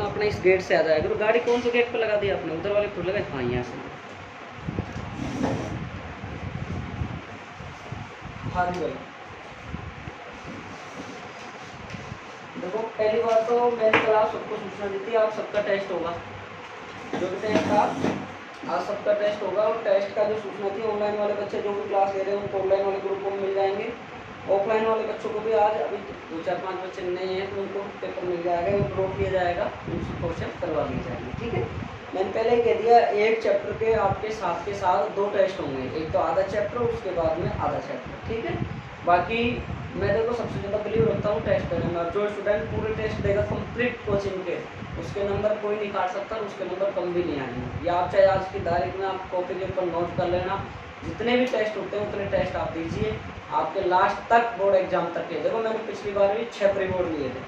अपना इस गेट से आ जाएगा। तो गाड़ी कौन से गेट पर लगा दी आपने? उधर वाले खुद लगा। हाँ यहाँ से। हाँ जी भाई देखो, पहली बार तो मैंने क्लास सबको सूचना दी थी, आप सबका टेस्ट होगा। जो भी टेस्ट था आज सबका टेस्ट होगा। और टेस्ट का जो सूचना थी, ऑनलाइन वाले बच्चे जो भी क्लास ले रहे हैं उनको ऑनलाइन वाले ग्रुपों में मिल जाएंगे। ऑफलाइन वाले बच्चों को भी आज अभी 2-4-5 बच्चे नए हैं तो उनको पेपर मिल जाएगा, वो नोट लिया जाएगा, उनसे क्वेश्चन करवा लिए जाएंगे। ठीक है, मैंने पहले ही कह दिया, एक चैप्टर के आपके साथ के साथ 2 टेस्ट होंगे, एक तो आधा चैप्टर, उसके बाद में आधा चैप्टर। ठीक है, बाकी मैं देखो सबसे ज़्यादा बिलीव रखता हूँ टेस्ट करने में। जो स्टूडेंट पूरे टेस्ट देगा कंप्लीट कोचिंग के, उसके नंबर कोई नहीं काट सकता, उसके नंबर कम भी नहीं आएंगे। या आप चाहे आज की तारीख में आप कॉपी के ऊपर नोट कर लेना, जितने भी टेस्ट होते हैं उतने टेस्ट आप दीजिए, आपके लास्ट तक बोर्ड एग्जाम तक के। देखो मैंने पिछली बार भी 6 प्री बोर्ड लिए थे,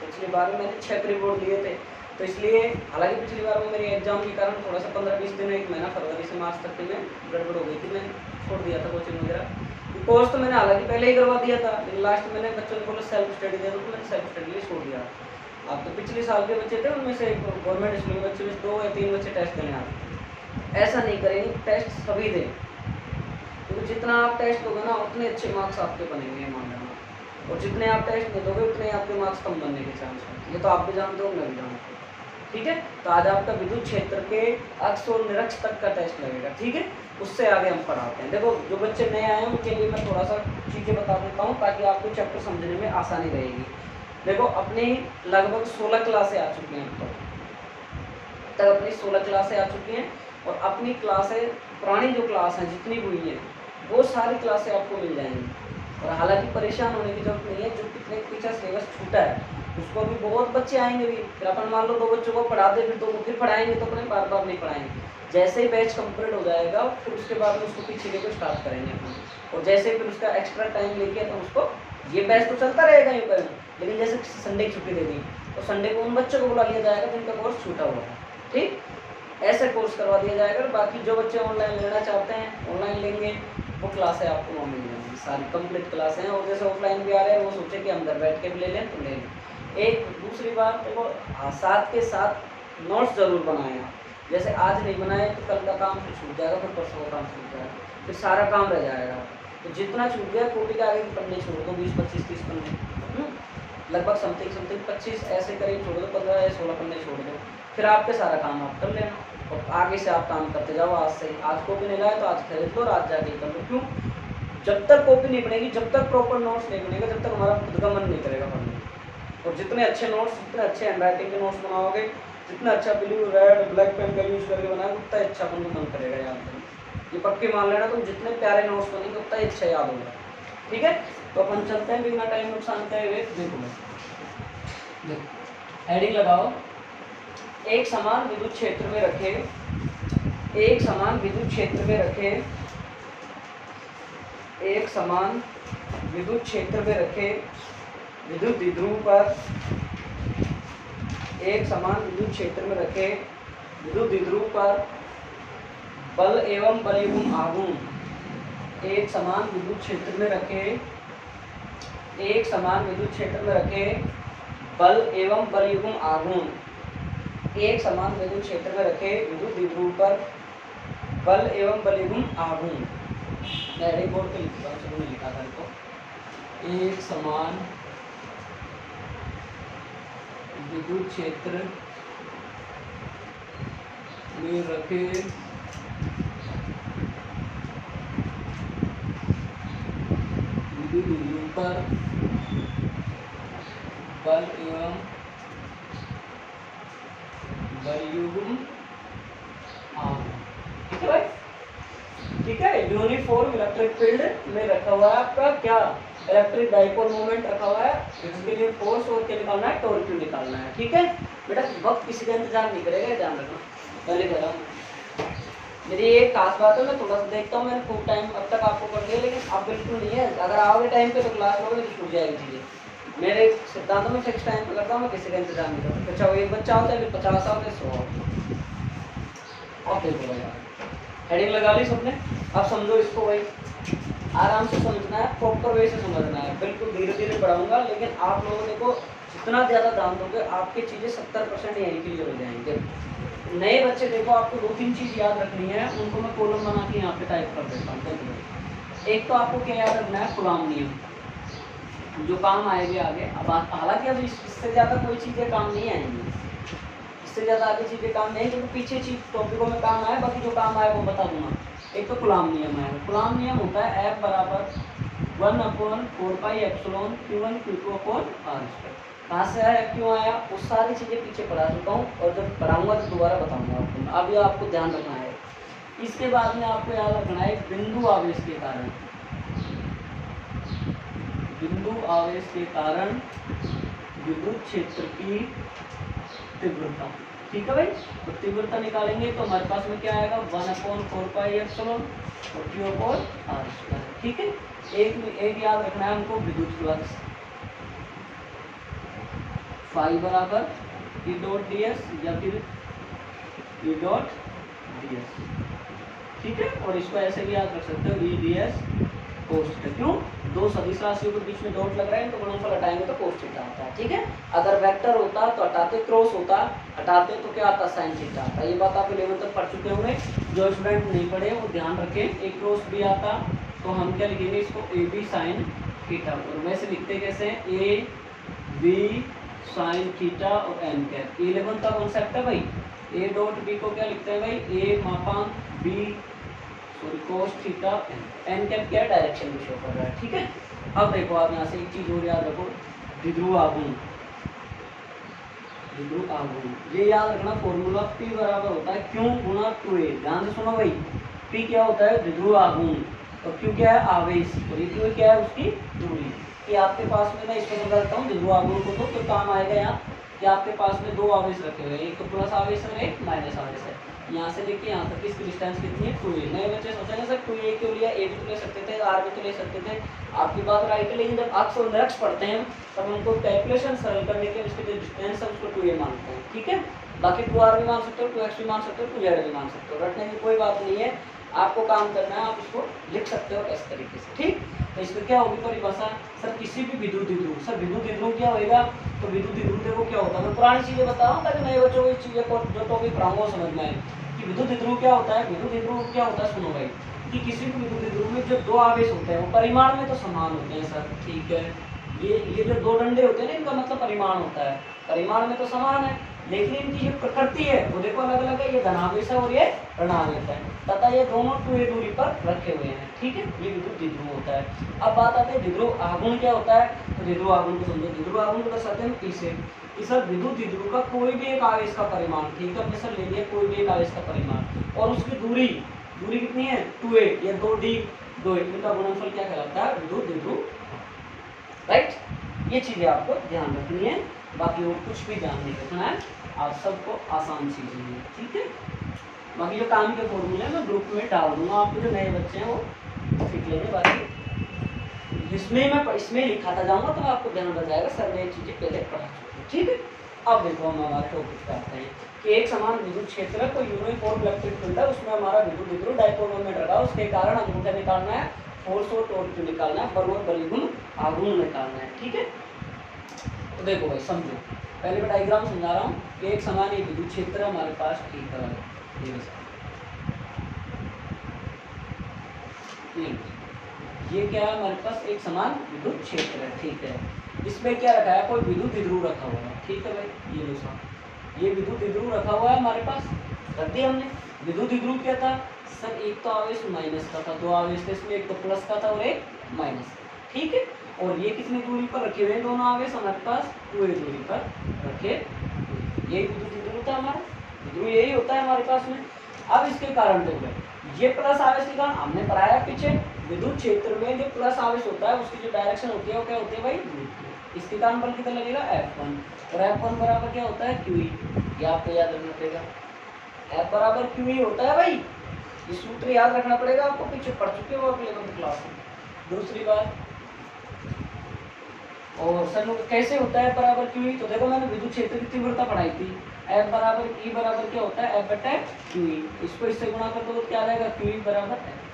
पिछली बार में मैंने 6 प्री बोर्ड लिए थे। तो इसलिए हालांकि पिछली बार में मेरे एग्जाम के कारण थोड़ा सा 15-20 दिन, 1 महीना फरवरी से मार्च तक में गड़बड़ हो गई थी, मैंने छोड़ दिया था कोचिंग वगैरह। कोर्स तो मैंने हालांकि पहले ही करवा दिया था, लेकिन लास्ट मैंने बच्चों को बोला सेल्फ स्टडी दे दो, तो मैंने सेल्फ स्टडी लिए छोड़ दिया। अब तो पिछले साल के बच्चे थे, उनमें से गवर्नमेंट स्कूल के बच्चे में 2 या 3 बच्चे टेस्ट देने आते थे। ऐसा नहीं करेंगे, टेस्ट सभी दें, क्योंकि जितना आप टेस्ट दोगे ना उतने अच्छे मार्क्स आपके बनेंगे मान लेना, और जितने आप टेस्ट नहीं दोगे उतने आपके मार्क्स कम बनने के चांस हैं। ये तो आप भी जानते हो, मैं भी जानता हूँ। ठीक है, तो आज आपका विद्युत क्षेत्र के अक्ष और निरक्ष तक का टेस्ट लगेगा। ठीक है, उससे आगे हम पढ़ाते हैं। देखो जो बच्चे नए आए हैं उनके लिए मैं थोड़ा सा चीज़ें बता देता हूँ ताकि आपको चैप्टर समझने में आसानी रहेगी। देखो अपनी लगभग 16 क्लासें आ चुकी हैं, अब तक अपनी 16 क्लासें आ चुकी हैं, और अपनी क्लासें पुरानी जो क्लास हैं जितनी हुई हैं वो सारी क्लासें आपको मिल जाएंगी। और हालांकि परेशान होने की जरूरत नहीं है, जो कितने पीछे सिलेबस छूटा है उसको भी बहुत बच्चे आएंगे भी। फिर अपन मान लो 2 बच्चों को पढ़ा दे, फिर 2 को फिर पढ़ाएंगे, तो अपने बार बार नहीं पढ़ाएंगे। जैसे ही बैच कंप्लीट हो जाएगा फिर उसके बाद में उसको पीछे लेकर स्टार्ट करेंगे अपन, और जैसे फिर उसका एक्स्ट्रा टाइम लेके तो उसको ये बैच तो चलता रहेगा यूँ करें, लेकिन जैसे संडे की छुट्टी दे दी तो संडे को उन बच्चों को बुला लिया जाएगा जिनका कोर्स छूटा हुआ है। ठीक, ऐसे कोर्स करवा दिया जाएगा। और बाकी जो बच्चे ऑनलाइन लेना चाहते हैं ऑनलाइन लेंगे, वो क्लासें आपको वहाँ मिल जाएंगी, सारी कंप्लीट क्लासें हैं। और जैसे ऑफलाइन भी आ रहे हैं वो सोचे कि अंदर बैठ के भी ले लें तो ले लें। एक दूसरी बात देखो, साथ के साथ नोट्स ज़रूर बनाएं आप। जैसे आज नहीं बनाए तो कल का काम फिर छूट जाएगा, फिर परसों का काम छूट जाएगा, फिर सारा काम रह जाएगा। तो जितना छूट गया कॉपी के आगे के पन्ने छोड़ दो, 20, 25, 30 पन्ने, लगभग समथिंग 25 ऐसे करीब छोड़ दो, 15 या 16 पन्ने छोड़ दो, फिर आपके सारा काम आप कर लेना। और आगे से आप काम करते जाओ। आज से आज कॉपी नहीं लाए तो आज खरीद लो और आज जाके कर लो। क्यों? जब तक कॉपी नहीं बनेगी, जब तक प्रॉपर नोट्स नहीं बनेगा, जब तक हमारा खुद का मन नहीं करेगा पढ़ने। और जितने अच्छे नोट्स, जितने अच्छे हैंडराइटिंग के नोट्स बनाओगे, जितना अच्छा ब्लू, रेड, ब्लैक पेन का यूज़ करके बनाओगे, उतना अच्छा अपन को मन करेगा याद करने। ये पक्के मान लेना, तुम जितने प्यारे नोट्स बनेंगे उतना ही अच्छा याद होगा। ठीक है, तो अपन चलते हैं बिना टाइम नुकसान के हुए। देखो हेडिंग लगाओ, एक समान विद्युत क्षेत्र में रखे, एक समान विद्युत क्षेत्र में रखे, एक समान विद्युत क्षेत्र में रखे विद्युत द्विध्रुव पर, एक समान विद्युत क्षेत्र में रखे विद्युत द्विध्रुव पर बल एवं बलयुग्म आघूर्ण, एक समान विद्युत क्षेत्र में रखे, एक समान विद्युत क्षेत्र में रखे बल एवं बलयुग्म आघूर्ण, एक समान विद्युत क्षेत्र में रखे विद्युत द्विध्रुव पर बल एवं बलयुग्म आघूर्ण। मैं हेडिंग बोर्ड पे लिखता हूँ, चलो मैं लिखा था इनको। एक समान विद्युत क्षेत्र में रखे विद्युत द्विध्रुव पर बल एवं बलयुग्म आघूर्ण। ठीक है भाई, ठीक है। यूनिफॉर्म इलेक्ट्रिक फील्ड में रखा हुआ है आपका क्या, इलेक्ट्रिक डाइपोल मोमेंट रखा हुआ है, इसके लिए फोर्स और क्या निकालना है, टॉर्क निकालना है। ठीक है बेटा, वक्त किसी का इंतजार नहीं करेगा, ध्यान रखना। पहले कह रहा हूँ मेरी एक खास बात है, मैं थोड़ा सा देखता हूँ, मैंने खूब टाइम अब तक आपको कर दिया, लेकिन आप बिल्कुल नहीं है। अगर आओगे टाइम पे तो क्लास लोगे तो छूट जाएगी चीज़ें। मेरे सिद्धांतों में फिक्स टाइम पे करता हूँ, मैं किसी का इंतजार नहीं करता। अच्छा, एक बच्चा होता है, 50 होता है, 100 और देखो भाई, हेडिंग लगा ली सबने। अब समझो इसको भाई, आराम से समझना है, प्रॉपर वे से समझना है, बिल्कुल धीरे धीरे पढ़ाऊंगा, लेकिन आप लोगों को जितना ज़्यादा ध्यान दोगे आपके चीज़ें 70% यहीं क्लियर हो जाएंगे। नए बच्चे देखो, आपको 2-3 चीज़ याद रखनी है, उनको मैं कॉलम बना के यहाँ पे टाइप कर देता हूँ। देखो, एक तो आपको क्या याद रखना है, कूलॉम नियम, जो काम आएंगे आगे। अब हालांकि अब इससे ज़्यादा कोई चीज़ें काम नहीं आएंगी, इससे ज़्यादा आगे चीज़ें काम नहीं, क्योंकि पीछे चीज टॉपिकों में काम आए, बाकी जो काम आए वो बता दूंगा। एक तो कूलॉम नियम है। कूलॉम नियम होता है F बराबर 1/4πε Q1 Q2/r²। कहाँ से आया, क्यों आया, वो सारी चीज़ें पीछे पढ़ा चुका हूँ, और जब पढ़ाऊंगा तो दोबारा बताऊंगा आपको। अब ये आपको ध्यान रखना है। इसके बाद में आपको याद रखना है बिंदु आवेश के कारण, बिंदु आवेश के कारण विद्युत क्षेत्र की तीव्रता। ठीक है भाई, तो तीव्रता निकालेंगे तो हमारे पास में क्या आएगा, 1/4πε और Q/r²। ठीक है, एक याद रखना है हमको, विद्युत फ्लक्स फाई बराबर E.ds या फिर E.ds। ठीक है, और इसको ऐसे भी याद रख सकते हो E.ds cos थीटा। क्यों, दो सदिश राशियों के बीच में डॉट लग रहा है, तो गुणनफल हटाएंगे तो cos थीटा आता है। ठीक है, अगर वेक्टर होता तो हटाते, क्रॉस होता हटाते तो क्या आता, sin थीटा आता। ये बात आप 11th तक पढ़ चुके होंगे। जो स्टूडेंट नहीं पढ़े वो ध्यान रखें। एक क्रॉस भी आता तो हम क्या लिखेंगे इसको, AB sin थीटा। और वैसे लिखते कैसे हैं, AB sin थीटा और n कैप। 11th का कॉन्सेप्ट है भाई। A.B को क्या लिखते हैं भाई, A मापांक B sorry cos theta n cap क्या डायरेक्शन भी शो कर रहा है। ठीक है, अब देखो आप यहाँ से एक चीज और याद रखो, द्विध्रुव आघूर्ण। द्विध्रुव आघूर्ण ये याद रखना, फॉर्मूला P बराबर होता है Q गुणा 2a। ध्यान से सुनो भाई, P क्या होता है, द्विध्रुव आघूर्ण, और Q क्या है, आवेश, और ये Q क्या है, उसकी दूरी। कि आपके पास में, मैं इसको समझा देता हूँ द्विध्रुव आघूर्ण को, तो काम आएगा यहाँ कि आपके पास में दो आवेश रखे हुए हैं, एक तो प्लस आवेश है और एक माइनस आवेश है। यहाँ से लेके यहाँ तक इसकी डिस्टेंस कितनी है, 2a। नए बच्चे सोचेंगे सर 2a क्यों लिया, a भी तो ले सकते थे, r भी तो ले सकते थे। आपकी बात राइट है, लेकिन जब अक्ष और निरक्ष पढ़ते हैं तब हमको कैलकुलेशन सरल करने के इसके जो डिस्टेंस है उसको 2a मानते हैं। ठीक है, बाकी 2r भी मान सकते हो, 2x भी मान सकते हो, 2z भी मान सकते हो, रटने की कोई बात नहीं है। आपको काम करना है, आप इसको लिख सकते हो इस तरीके से। ठीक, तो इसमें क्या होगी परिभाषा, सर किसी भी विद्युत द्विध्रुव, सर विद्युत द्विध्रुव क्या होएगा, तो विद्युत द्विध्रुव देखो क्या होता है, मैं पुरानी चीजें बता रहा हूँ ताकि नए बच्चों को इस चीजें को जो टॉपिक पढ़ाऊंगा समझ में आए कि विद्युत द्विध्रुव क्या होता है। विद्युत द्विध्रुव क्या होता है, सुनो भाई, कि किसी भी विद्युत द्विध्रुव में जो दो आवेश होते हैं वो परिमाण में तो समान होते हैं सर। ठीक है, ये जो दो डंडे होते हैं ना, इनका मतलब परिमाण होता है, परिमाण में तो समान है, लेकिन इनकी जो प्रकृति है वो देखो अलग अलग है। ये धनावेश है और ये ऋणावेश है, तथा ये दोनों 2a दूरी पर रखे हुए हैं। ठीक है, ये विद्युत द्विध्रुव होता है। अब बात आती है द्विध्रुव आघूर्ण क्या होता है, तो द्विध्रुव आघूर्ण को समझो। द्विध्रुव आघूर्ण को दर्शाते हैं P से, कि सर विद्युत द्विध्रुव का कोई भी एक आवेश का परिमाण, ठीक है, हमने सर ले लिया कोई भी एक आवेश का परिमाण, और उसकी दूरी कितनी है, 2a या 2d 2a, इनका गुणनफल क्या कहलाता है, विद्युत द्विध्रुव। राइट, ये चीजें आपको ध्यान रखनी है, बाकी और कुछ भी ध्यान नहीं रखना है, आप सबको आसान चीजें हैं। ठीक है, बाकी जो काम के फॉर्मूले मैं ग्रुप में डाल दूंगा, आपको जो नए बच्चे हैं वो सीख लेंगे। बाकी इसमें लिखाता जाऊंगा तो आपको ध्यान रह जाएगा, सर ने चीजें पहले पढ़ा चुकी। ठीक है, अब देखो हम हमारे टॉपिक पे आते हैं कि एक समान विद्युत क्षेत्र है, कोई यूनिफॉर्म इलेक्ट्रिक फील्ड है, उसमें हमारा विद्युत द्विध्रुव डायपोल मोमेंट रखा, उसके कारण हमको क्या निकालना है, फोर्स और टॉर्क निकालना है, बल और परिगुण आघूर्ण निकालना है। ठीक है, तो देखो भाई समझो, पहले मैं डायग्राम समझा रहा हूँ कि एक समान एक विद्युत क्षेत्र है हमारे पास। ठीक है, ये क्या है, हमारे पास एक समान विद्युत क्षेत्र है। ठीक है, इसमें क्या रखा है, कोई विद्युत द्विध्रुव रखा हुआ है। ठीक है भाई, ये लो साहब, ये विद्युत द्विध्रुव रखा हुआ है हमारे पास, रख दिया हमने। विद्युत द्विध्रुव क्या था सर, एक तो आवेश माइनस का था, दो आवेश थे इसमें, एक तो प्लस का था और एक माइनस। ठीक है, और ये कितनी दूरी पर रखे हुए दोनों आवेश हमारे पास, 2a दूरी पर रखे। यही विद्युत द्विध्रुव था हमारा, द्विध्रुव यही होता है हमारे पास में। अब इसके कारण देखो, ये प्लस आवेश के कारण हमने पढ़ाया पीछे, विद्युत क्षेत्र में जो प्लस आवेश होता है उसकी जो डायरेक्शन होती है वो क्या होती है भाई, इसके कारण बल कितना लगेगा, F1, और F1 बराबर क्या होता है, QE। ये आपको याद रखना पड़ेगा, F बराबर QE होता है भाई, ये सूत्र याद रखना पड़ेगा आपको, पीछे पढ़ चुके हो आप 11th क्लास में। दूसरी बात, और सर कैसे होता है बराबर QE, तो देखो मैंने विद्युत क्षेत्र की तीव्रता पढ़ाई थी, F बराबर E बराबर क्या होता है, F बटा QE, इसको इससे गुणा कर दो तो क्या आ जाएगा, QE बराबर F।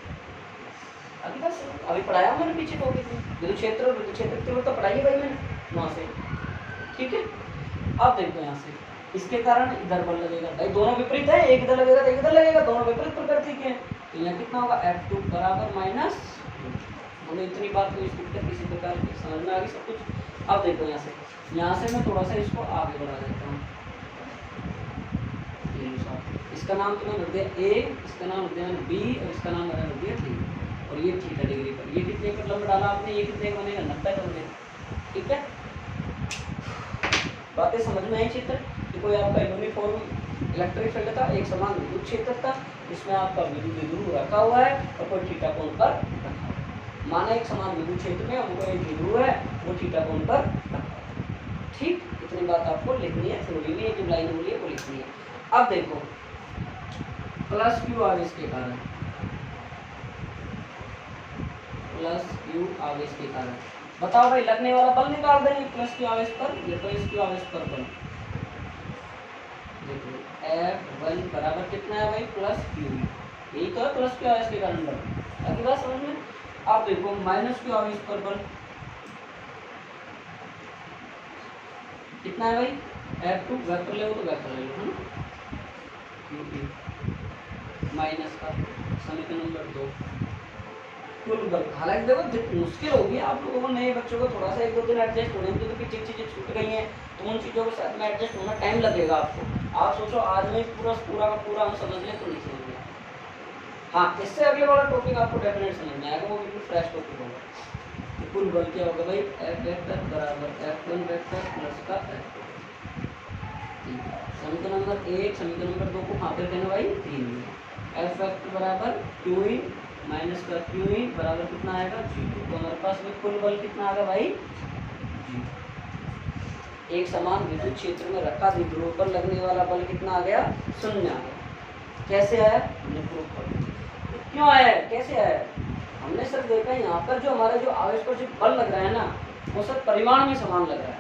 अभी बस अभी पढ़ाया मैंने पीछे टॉपिक में, विद्युत क्षेत्र की तीव्रता पढ़ाई है भाई मैंने वहाँ से। ठीक है। अब देखो यहाँ से इसके कारण इधर बल लगेगा, भाई दोनों विपरीत है, एक इधर लगेगा तो एक इधर लगेगा, दोनों विपरीत प्रकृति के। तो यहाँ कितना होगा F2 बराबर माइनस, हमें इतनी बात कोई दिक्कत किसी प्रकार की समझ में आ गई सब कुछ। अब देखो यहाँ से मैं थोड़ा सा इसको आगे बढ़ा देता हूँ। इसका नाम तो मैंने रख दिया A, इसका नाम रख दिया मैंने B और इसका नाम मैंने रख दिया थी। और ये थीटा डिग्री पर, ये कितने पर लंब डाला आपने, ये कितने का बनेगा 90 का बनेगा। ठीक है, बातें समझ में आई चित्र कि कोई आपका यूनिफॉर्म इलेक्ट्रिक फील्ड था, एक समान विद्युत क्षेत्र था, इसमें आपका विद्युत द्विध्रुव रखा हुआ है और कोई थीटा कोण पर रखा हुआ है। माना एक समान विद्युत क्षेत्र में हमको एक द्विध्रुव है, वो थीटा कोण पर रखा हुआ है। ठीक, इतनी बात आपको लिखनी है, थ्योरी में जो लाइन बोली है वो लिखनी है। अब देखो प्लस क्यू आवेश के कारण, प्लस क्यू आवेश के कारण बताओ भाई लगने वाला बल निकाल देंगे प्लस क्यू आवेश पर, ये प्लस क्यू आवेश पर बल देखो F1 बराबर कितना है भाई प्लस क्यू, यही तो है प्लस क्यू आवेश के कारण बल, बाकी बात समझ में। अब देखो माइनस क्यू आवेश पर बल कितना है भाई, F2 वेक्टर ले तो वेक्टर ले लो है ना, माइनस का समीकरण नंबर 2 कुल बल। हालांकि देखो मुश्किल होगी आप लोगों को, नए बच्चों को थोड़ा सा एक दो दिन एडजस्ट होने में, तो पीछे चीजें छूट गई हैं तो उन चीज़ों के साथ में एडजस्ट होना टाइम लगेगा आपको। आप सोचो आज में पूरा का पूरा हम समझ लें तो नहीं समझ में। हाँ, इससे अगले वाला टॉपिक आपको डेफिनेट समझ में आएगा, वो बिल्कुल फ्रेश टॉपिक होगा। कुल बल क्या होगा भाई, F वेक्टर बराबर F1 वेक्टर प्लस का F2। समीकरण नंबर 1 समीकरण नंबर 2 को कहाँ पे देना भाई 3 में, F वेक्टर बराबर Q माइनस का क्यू बराबर कितना आएगा 0। तो हमारे पास में कुल बल कितना आएगा भाई 0। एक समान विद्युत क्षेत्र में रखा द्विध्रुव पर लगने वाला बल कितना आ गया 0 आ गया। कैसे आया, हमने प्रूफ कर दिया। क्यों आया, कैसे आया, हमने सर देखा यहाँ पर जो हमारा जो आवेश पर जो बल लग रहा है ना, वो सर परिमाण में समान लग रहा है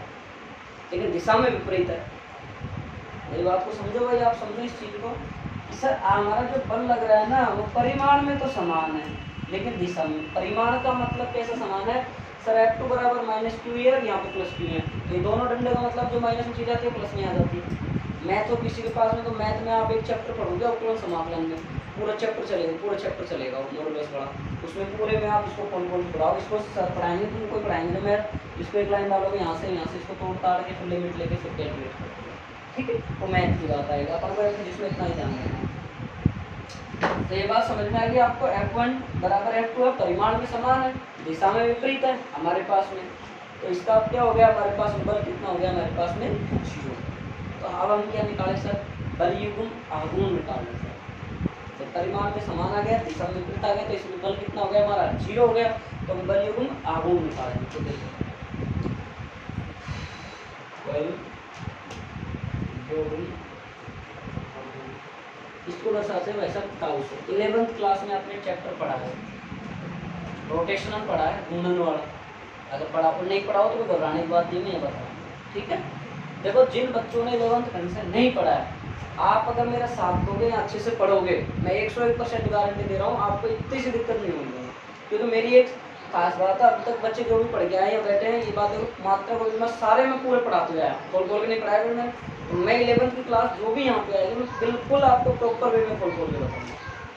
लेकिन दिशा में विपरीत है। मेरी बात को समझो भाई, आप समझो इस चीज को, सर हमारा जो बल लग रहा है ना वो परिमाण में तो समान है लेकिन दिशा में, परिमाण का मतलब कैसे समान है सर, F2 बराबर माइनस क्यू है और यहाँ पे प्लस क्यू है, तो ये दोनों डंडे का मतलब जो माइनस में चीज आती है प्लस में आ जाती है। मैथ तो किसी के पास में, तो मैथ में आप एक चैप्टर पढ़ोगे अवकलन समाकलन में, पूरा चैप्टर चलेगा मॉडुलस बड़ा, उसमें पूरे में आप इसको कौन कौन पढ़ाओ, इसको सर पढ़ाएंगे तुम कोई पढ़ाएंगे ना मैथ, इसको एक लाइन डालोगे यहाँ से इसको तोड़ ताड़ के फिर लिमिट लेके फिर कैलकुलेट करोगे। ठीक है, तो मैथ की बात आएगा अपन को जिसमें इतना ही ध्यान देना। तो ये बात समझ में आ गई आपको, F1 बराबर F2 है, परिमाण में समान है, दिशा में विपरीत है हमारे पास में, तो इसका क्या हो गया हमारे पास बल कितना हो गया हमारे पास में 0। तो अब हम क्या निकाले सर, बल युग्म आघूर्ण निकालना सर। तो परिमाण में समान आ गया, दिशा में विपरीत आ गया, तो इसमें बल कितना हो गया हमारा 0 हो गया। तो हम बल युग्म आघूर्ण निकालेंगे, तो देखो इसको दर्शाते हैं वैसा टाउ से। 11th क्लास में आपने चैप्टर पढ़ा है, रोटेशनल पढ़ा है, घूर्णन वाला, अगर पढ़ा और नहीं पढ़ा हो तो कोई घबराने की बात नहीं, मैं बता। ठीक है, देखो जिन बच्चों ने 11th ढंग से नहीं पढ़ा है, आप अगर मेरा साथ दोगे या अच्छे से पढ़ोगे, मैं 101% गारंटी दे रहा हूँ आपको इतनी सी दिक्कत नहीं होगी। क्योंकि मेरी एक खास बात है, अब तक बच्चे जो भी पढ़ के आए या बैठे हैं, ये बात देखो मात्रा को मैं सारे में पूरे पढ़ाते आया, खोल खोल के नहीं पढ़ाया मैंने। तो मैं 11th की क्लास जो भी यहाँ पे आएगी मैं बिल्कुल आपको प्रॉपर वे में खोल खोल के बताऊँगा,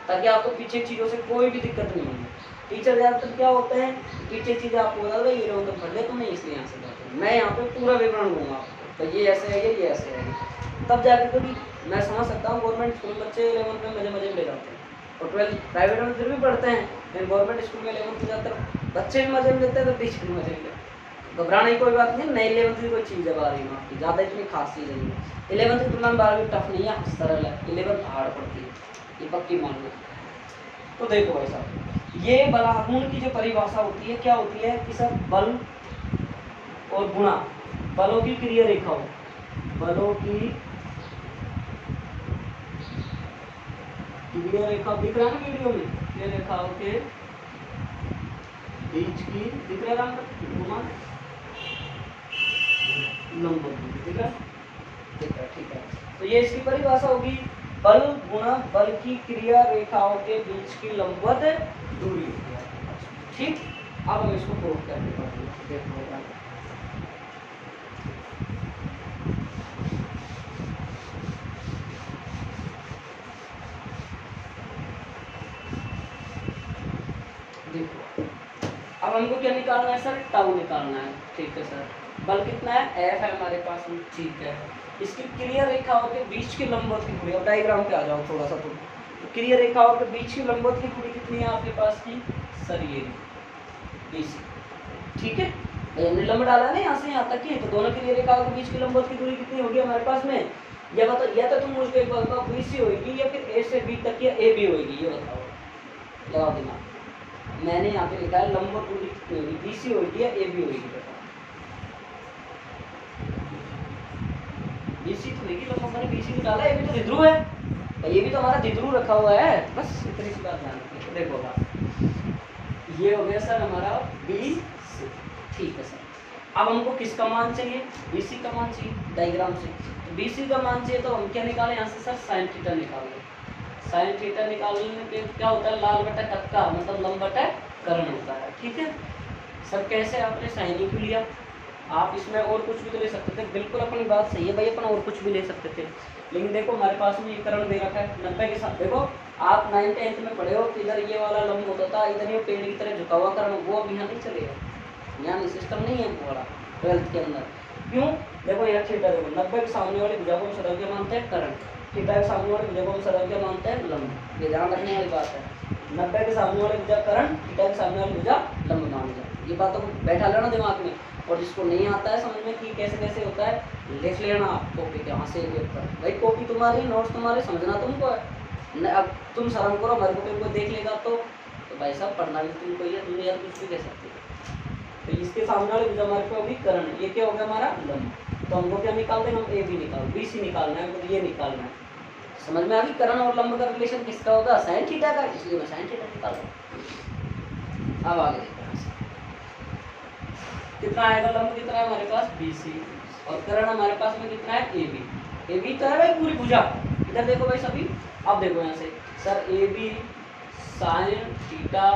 ताकि आपको पीछे चीज़ों से कोई भी दिक्कत नहीं होगी। टीचर ज़्यादातर क्या होते हैं, पीछे चीज़ें आपको बता दो ये तो पढ़ ले तो मैं इसलिए यहाँ से बताता हूँ, मैं यहाँ पे पूरा विवरण दूंगा आपको, तो ये ऐसे है ये ऐसे है, तब जाकर क्योंकि मैं समझ सकता हूँ गवर्नमेंट स्कूल बच्चे 11th में मजे मजे ले जाते हैं और 12th प्राइवेट में फिर भी पढ़ते हैं, लेकिन गवर्नमेंट स्कूल में 11th में ज़्यादातर बच्चे भी मजे में लेते हैं तो टीचर भी मजे में लेते हैं। घबराने की कोई बात नहीं, नई 11th की कोई चीज़ है 12वीं में आपकी ज़्यादा इतनी खास चीज़ नहीं है। 11th की तुलना में 12वीं टफ नहीं है, सरल है, 11th हार्ड पड़ती है, ये पक्की मान लो। तो देखो भाई साहब, ये बलाघूर्ण की जो परिभाषा होती है क्या होती है कि सर बल और गुणा, बलों की क्रिया रेखा हो, बलों की क्रिया रेखा दिख रहा है ना वीडियो में, क्रिया रेखाओं के बीच की दिख रहा है लंब दिख रहा है, ठीक है। तो ये इसकी परिभाषा होगी, बल गुणा बल की क्रिया रेखाओं के बीच की लंबवत दूरी। ठीक, अब हम इसको प्रूव करके देखो देखो अब हमको क्या निकालना है सर, टाउ निकालना है। ठीक है सर, बल कितना है, एफ है हमारे पास में। ठीक है, इसकी क्लियर रेखाओं के बीच के लंबवत की दूरी, अब डायग्राम पे आ जाओ थोड़ा सा तो क्लियर रेखाओं के बीच की लंबवत की दूरी कितनी है आपके पास की सर, ये बीसी। ठीक है, हमने लंब डाला ना यहाँ से यहाँ तक की, तो दोनों क्लियर रेखाओं के बीच की लंबवत की दूरी कितनी होगी हमारे पास में, ये बताओ। या तो तुम मुझको एक बात बताओ, बीसी होगी या फिर ए से बी तक या ए बी होगी, ये बताओ, लगाओ दिमाग। मैंने यहाँ पे लिखा है लंबवत दूरी कितनी होगी, बीसी होगी या ए बी होगी, बताओ। बीसी तो होगी, लंबवत मैंने बीसी भी डाला, ए बी तो द्विध्रुव है, तो ये भी तो हमारा द्विध्रुव रखा हुआ है, बस इतनी सी बात ध्यान रखिए। देखो बात ये हो गया सर हमारा बी। ठीक है सर, अब हमको किसका मान चाहिए, बीसी का मान चाहिए डायग्राम से। बीसी का मान चाहिए तो हम क्या निकालें यहाँ से सर, साइन थीटा निकाल लें। साइन थीटा निकालने पे क्या होता है, लाल बटा टक्का मतलब लंब बटा कर्ण होता है। ठीक है सर, कैसे आपने साइन ही क्यों लिया, आप इसमें और कुछ भी तो ले सकते थे, बिल्कुल अपनी बात सही है भाई, अपन और कुछ भी ले सकते थे, लेकिन देखो हमारे पास में ये कर्ण दे रखा है 90 के साथ। देखो आप 9th 10th में पढ़े हो, इधर ये वाला लंब होता था, इधर ये पेड़ की तरह झुका हुआ कर्ण, वो अब यहाँ नहीं चलेगा, यहाँ सिस्टम नहीं है वो वाला 12th के अंदर। क्यों, देखो यहाँ थीटा, देखो 90 के सामने वाले भुजा को हम सदैव क्या मानते हैं, कर्ण, थीटा के सामने वाले भुजा को हम सदैव क्या मानते हैं, लंब। ये ध्यान रखने वाली बात है, 90 के सामने वाले भुजा कर्ण, थीटा के सामने वाले भुजा लंब मान जाए, ये बातों को बैठा लेना दिमाग में। और जिसको नहीं आता है समझ में कि कैसे कैसे होता है, लिख लेना आप कॉपी के, वहाँ से भाई कॉपी तुम्हारी, नोट्स तुम्हारे, समझना तुमको है। अब तुम शर्म करो, हमारे को देख लेगा तो भाई साहब पढ़ना भी तुमको ही है, तुम यार कुछ भी कह सकते हो। तो इसके सामने वाले भुजा हमारे को अभी कर्ण, ये क्या हो गया हमारा लंब, तो हमको क्या निकाल देंगे, हम ए बी निकाल, बी सी निकालना है, तो ये निकालना है। समझ में आ गई, कर्ण और लंब का रिलेशन किसका होगा, साइन थीटा का, इसलिए मैं साइन थीटा निकाल रहा हूँ। अब आगे देखते हैं कितना आएगा, लंब कितना है हमारे पास BC, और कर्ण हमारे पास में कितना है AB। AB तो है भाई पूरी भुजा, इधर देखो भाई सभी, अब देखो यहाँ से सर AB साइन थीटा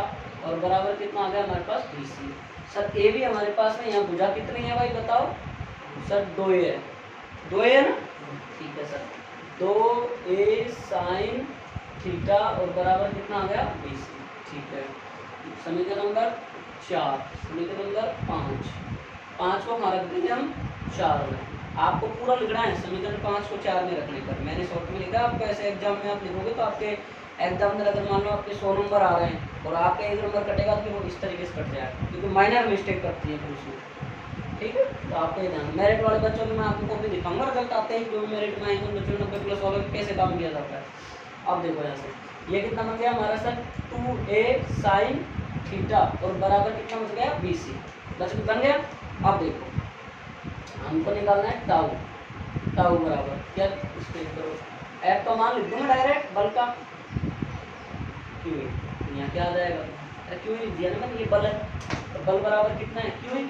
और बराबर कितना आ गया हमारे पास BC। सर AB हमारे पास में यहाँ भुजा कितनी है भाई बताओ सर, 2A है, 2A है ना। ठीक है सर, 2A साइन थीटा और बराबर कितना आ गया BC। ठीक है, समीकरण नंबर 4, समीकरण नंबर 5 को हमारा रख देंगे हम 4 में। आपको पूरा लिखना है समीकरण 5 को 4 में रखने पर, मैंने शॉर्ट में लिखा, आपको ऐसे एग्जाम में आप लिखोगे तो आपके एग्जाम में अगर मान लो आपके 100 नंबर आ रहे हैं और आपका 1 नंबर कटेगा तो वो इस तरीके से कट जाएगा, क्योंकि माइनर मिस्टेक करती है फिर उसमें। ठीक है, तो आपको ये ध्यान, मेरिट वाले बच्चों को मैं आपको भी दिखाऊंगा, रिजल्ट आते हैं जो मेरिट में आएंगे बच्चों 90+ वालों कैसे काम किया जाता है। अब देखो यहाँ से ये कितना बन गया हमारा सर, 2A साइन थीटा और बराबर कितना बच गया BC, बन गया। अब देखो हमको निकालना है टाउ, टाउ बराबर क्या, स्पेस करो, F का मान लिख दूंगा डायरेक्ट, बल का Q, यहाँ क्या आ जाएगा, Q दिया ना मैंने, ये बल है, तो बल बराबर कितना है Q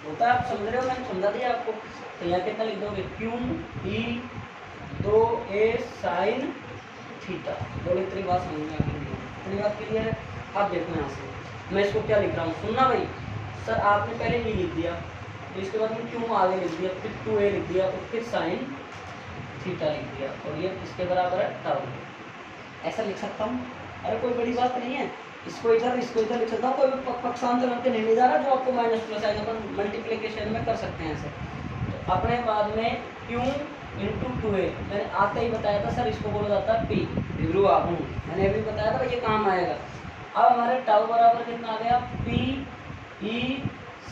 होता है, आप समझ रहे हो, मैंने समझा दिया आपको। तो यहाँ कितना लिख दोगे, QE 2A साइन थीटा, बोलो इतनी बात समझ में आ गई, इतनी बात क्लियर है। अब देखो यहाँ से मैं इसको क्या लिख रहा हूँ, सुनना भाई सर, आपने पहले ये लिख दिया, तो इसके बाद में क्यों आगे लिख दिया, फिर 2A लिख दिया और फिर साइन थीटा लिख दिया, और ये इसके बराबर है टाउ, ऐसा लिख सकता हूँ। अरे कोई बड़ी बात नहीं है, इसको इधर लिख सकता हूँ, कोई पक्षांतर करके नहीं जा रहा, जो आपको माइनस प्लस आएगा अपन मल्टीप्लिकेशन में कर सकते हैं ऐसे। तो अपने बाद में क्यू इंटू 2A, मैंने आते ही बताया था सर, इसको बोला जाता है P, ध्रुव आहू, मैंने अभी बताया था ये काम आएगा। अब हमारे टाउ बराबर कितना आ गया, PE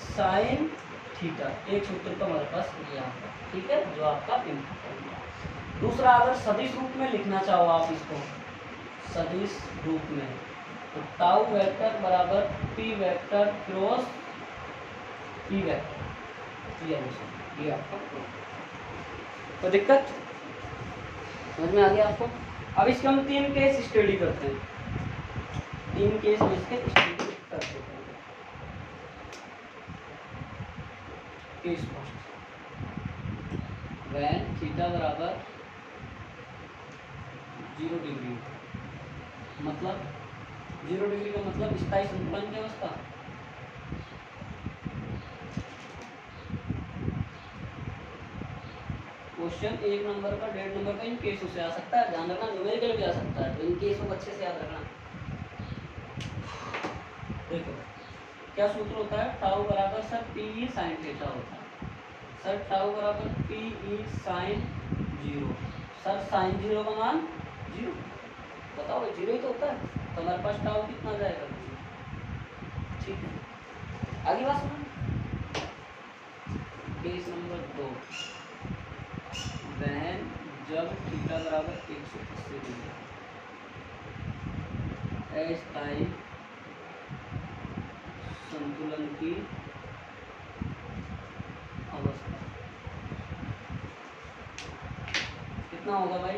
साइन थीटा, एक सूत्र तो हमारे पास ये आता है। ठीक है, जो आपका इम्पोर्टेंट है। दूसरा, अगर सदिश रूप में लिखना चाहो आप इसको, सदिश रूप में, तो टाउ वेक्टर बराबर P vector cross P vector, ये आपका तो दिक्कत समझ में आ गया आपको। अब इसके हम 3 केस स्टडी करते हैं, 3 केस में इसके स्टडी करते हैं। केस फर्स्ट, व्हेन थीटा बराबर 0 डिग्री, मतलब 0 डिग्री का मतलब स्थायी संतुलन की अवस्था। क्वेश्चन 1 नंबर का 1.5 नंबर का इन केसों से आ सकता है, ध्यान रखना, न्यूमेरिकल भी आ सकता है, तो इन केसों को अच्छे से याद रखना। देखो क्या सूत्र होता है, टाउ बराबर sir P E sine theta होता है। सर टाउ बराबर P E sine 0। Sir sine 0 का मान 0, बताओ 0 ही तो होता है, तो हमारे पास टाउ कितना जाएगा, ठीक है। आगे बात सुनो, केस नंबर 2, वहन जब थीटा बराबर 180 डिग्री अस्थायी संतुलन की अवस्था, कितना होगा भाई,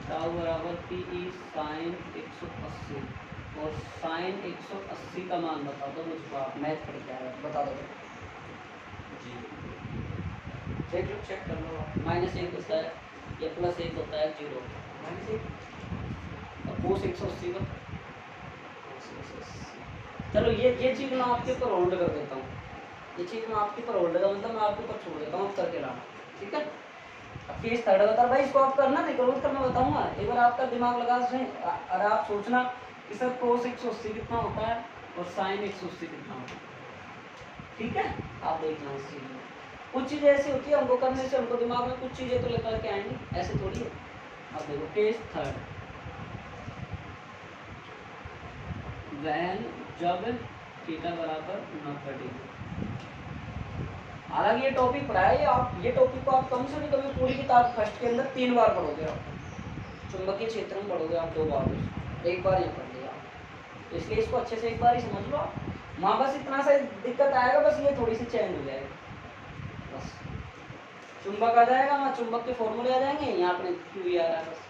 टाउ बराबर पी ई साइन 180 और साइन 180 का मान बता दो मुझको, आप मैथ पढ़ के आए हो, बता दो जी, देख लो चेक कर लो, -1 होता है या +1 होता है 0, -1 और कोस 180 का, चलो ये चीज़ मैं आपके ऊपर होल्ड कर देता हूँ, ये चीज़ मैं आपके ऊपर होल्ड का मतलब मैं आपके ऊपर छोड़ देता हूँ, आप करके लाना, ठीक है। अब केस थर्ड बता भाई, इसको आप करना नहीं करो, मैं बताऊंगा एक बार, आपका दिमाग लगा सही, और आप सोचना कि सर कोस 180 कितना होता है और साइन 180 कितना होता है, ठीक है। आप देखना इस चीज़ में, कुछ चीज़ें ऐसी होती है हमको करने से हमको दिमाग में कुछ चीज़ें तो लेकर के आएंगी, ऐसे थोड़ी है। अब देखो केस थर्ड, वैन जब थीटा बराबर 90 डिग्री, हालांकि ये टॉपिक पढ़ा है, ये टॉपिक को आप कम से कम पूरी किताब फर्स्ट के अंदर 3 बार पढ़ोगे, आप चुंबकीय क्षेत्र में पढ़ोगे आप 2 बार, एक बार ये पढ़ लिया, तो इसलिए इसको अच्छे से एक बार ही समझ लो आप, वहाँ बस इतना सा दिक्कत आएगा, बस ये थोड़ी सी चेंज हो जाएगी, बस चुंबक आ जाएगा, वहाँ चुंबक के फॉर्मूले आ जाएंगे, यहाँ अपने क्यू ही आ रहा है, बस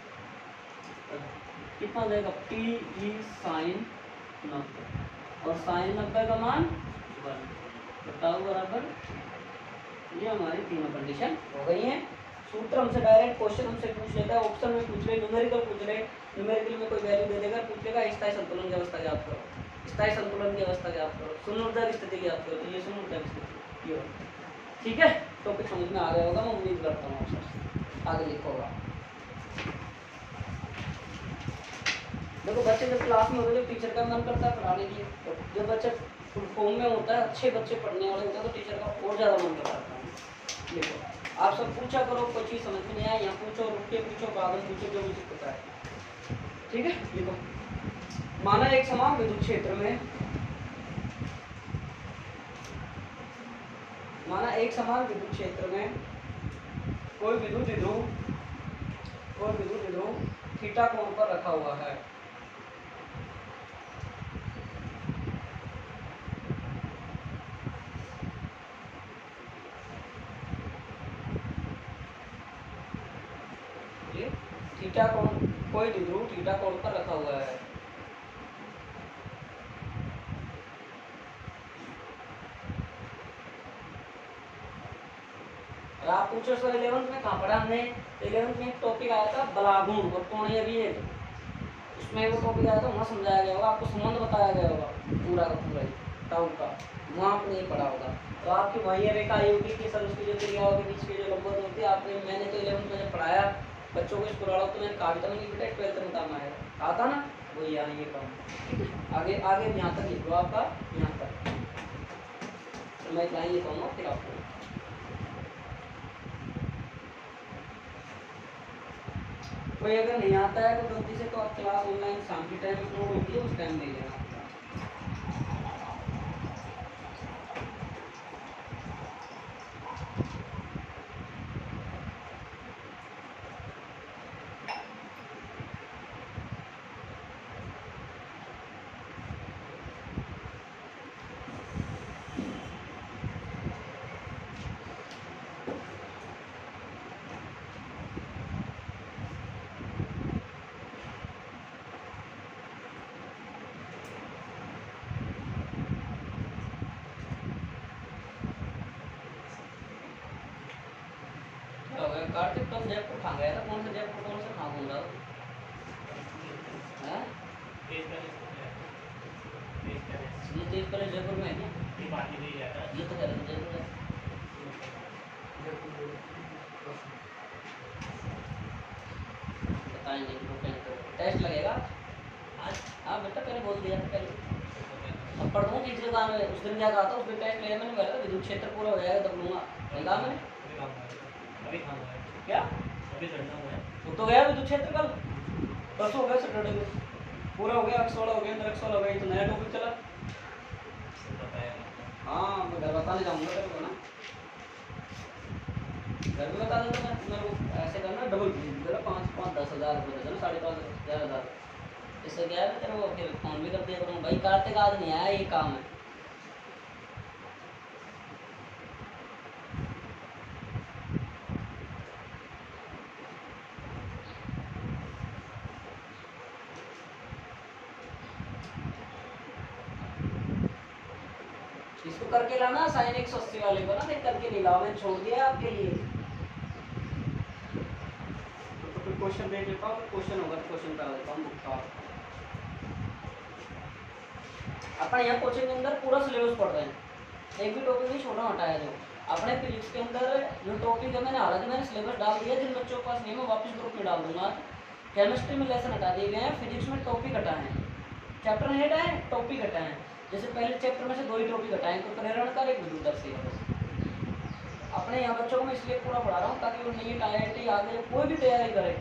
कितना हो जाएगा, पी ई साइन 90 और साइन 90 का मान 1, बताओ बराबर, ये हमारी तीनों कंडीशन हो गई हैं। सूत्र हमसे डायरेक्ट क्वेश्चन हमसे पूछ लेता है, ऑप्शन में पूछ ले, न्यूमेरिकल पूछ ले, न्यूमेरिकल में कोई वैल्यू दे देगा, पूछ लेगा स्थायी संतुलन की अवस्था ज्ञात करो, स्थायी संतुलन की अवस्था ज्ञात करो, शून्य ऊर्जा की स्थिति ज्ञात करो, तो ये शून्य ऊर्जा की स्थिति ये, ठीक है। टॉपिक समझ में आ गया होगा, मैं उम्मीद करता हूँ आपसे, आगे लिखोगा। देखो बच्चे जब क्लास में होते हैं, जब टीचर का मन करता है पढ़ाने की, तो जब बच्चा फुल फॉर्म में होता है, अच्छे बच्चे पढ़ने वाले होते हैं, तो टीचर का और ज़्यादा मन करता है। देखो आप सब पूछा करो, कोई चीज़ समझ में नहीं आया यहाँ पूछो, रुक के पूछो, बाद में पूछो, जो मुझे पता है, ठीक है। देखो माना एक समान विद्युत क्षेत्र में, माना एक समान विद्युत क्षेत्र में कोई विद्युत विध्रुव थीटा कोण पर रखा हुआ है, थीटा कोण, कोई विध्रुव थीटा कोण पर रखा हुआ है, और आप पूछो सर 11th में कहाँ पढ़ा हमने, 11th में एक टॉपिक आया था बलागुण और कोणीय विभेद, उसमें वो टॉपिक आया था, वहाँ समझाया गया होगा आपको, संबंध बताया गया होगा पूरा का पूरा टाउ का, वहाँ आपने नहीं पढ़ा होगा, तो आपकी वही रेखा आई होगी कि सर उसकी जो त्रिज्या के बीच की जो लंबवत होती है, आपने, मैंने तो 11th में जब पढ़ाया बच्चों को स्कूल वालों, तो मैंने कहा था नहीं बेटा 12th में काम आएगा, कहा था ना, वही यार ये काम, आगे आगे यहाँ तक लिख लो, आपका यहाँ तक, तो मैं इतना ही लिखूंगा फिर आपको, कोई अगर नहीं आता है तो गलती से, तो आप क्लास ऑनलाइन शाम के टाइम अपलोड होती है, उस टाइम ले लेना। कार्तिक तुम जयपुर कहाँ गया था, कौन सा जयपुर, कौन सा कहाँ घूम रहा था, ये तेज पहले जयपुर में है क्या, ये तो कह रहे थे जयपुर है, बताएंगे टेस्ट लगेगा आज, हाँ बेटा पहले बोल दिया था पहले, अब पढ़ दूँ तीसरे काम में। उस दिन क्या कहा था, उस दिन टेस्ट लेने मैंने कहा था विद्युत क्षेत्र पूरा हो जाएगा तब लूँगा, वही कहा मैंने। क्या वो तो गया विद्युत क्षेत्र कल परसों हो गया, सैटरडे को पूरा हो गया, अक्स वाला हो गया, अंदर अक्स वाला हो गया, ये तो नया टॉपिक चला। हाँ मैं घर बताने जाऊँगा तेरे को ना, घर में बता दूँगा मैं। मेरे को ऐसे करना डबल जरा 5-10 हज़ार रुपये दे देना, 5,500 इससे क्या है, मैं तेरे को फिर फोन भी कर दिया करूँगा भाई, कार्तिक आज नहीं आया, ये काम है। इसको करके लाना साइन 180 वाले को ना, देख करके नहीं लाओ, मैंने छोड़ दिया आपके लिए। तो फिर क्वेश्चन देख लेता हूँ, क्वेश्चन होगा तो क्वेश्चन करा देता हूँ बुक का। अपन यहाँ कोचिंग के अंदर पूरा सिलेबस पढ़ रहे हैं, एक भी टॉपिक नहीं छोटा हटाया। जो अपने फिजिक्स के अंदर जो टॉपिक है मैंने हालांकि मैंने सिलेबस डाल दिया, जिन बच्चों के पास नहीं मैं वापस ग्रुप में डाल दूंगा। केमिस्ट्री में लेसन हटा दिए गए हैं, फिजिक्स में टॉपिक हटा है, चैप्टर हेड है, टॉपिक हटा है। जैसे पहले चैप्टर में से 2 ही टॉपिक हटाए, तो प्रेरण का एक विद्युत बस। अपने यहाँ बच्चों को मैं इसलिए पूरा पढ़ा रहा हूँ ताकि वो नीट IIT आगे कोई भी तैयारी करे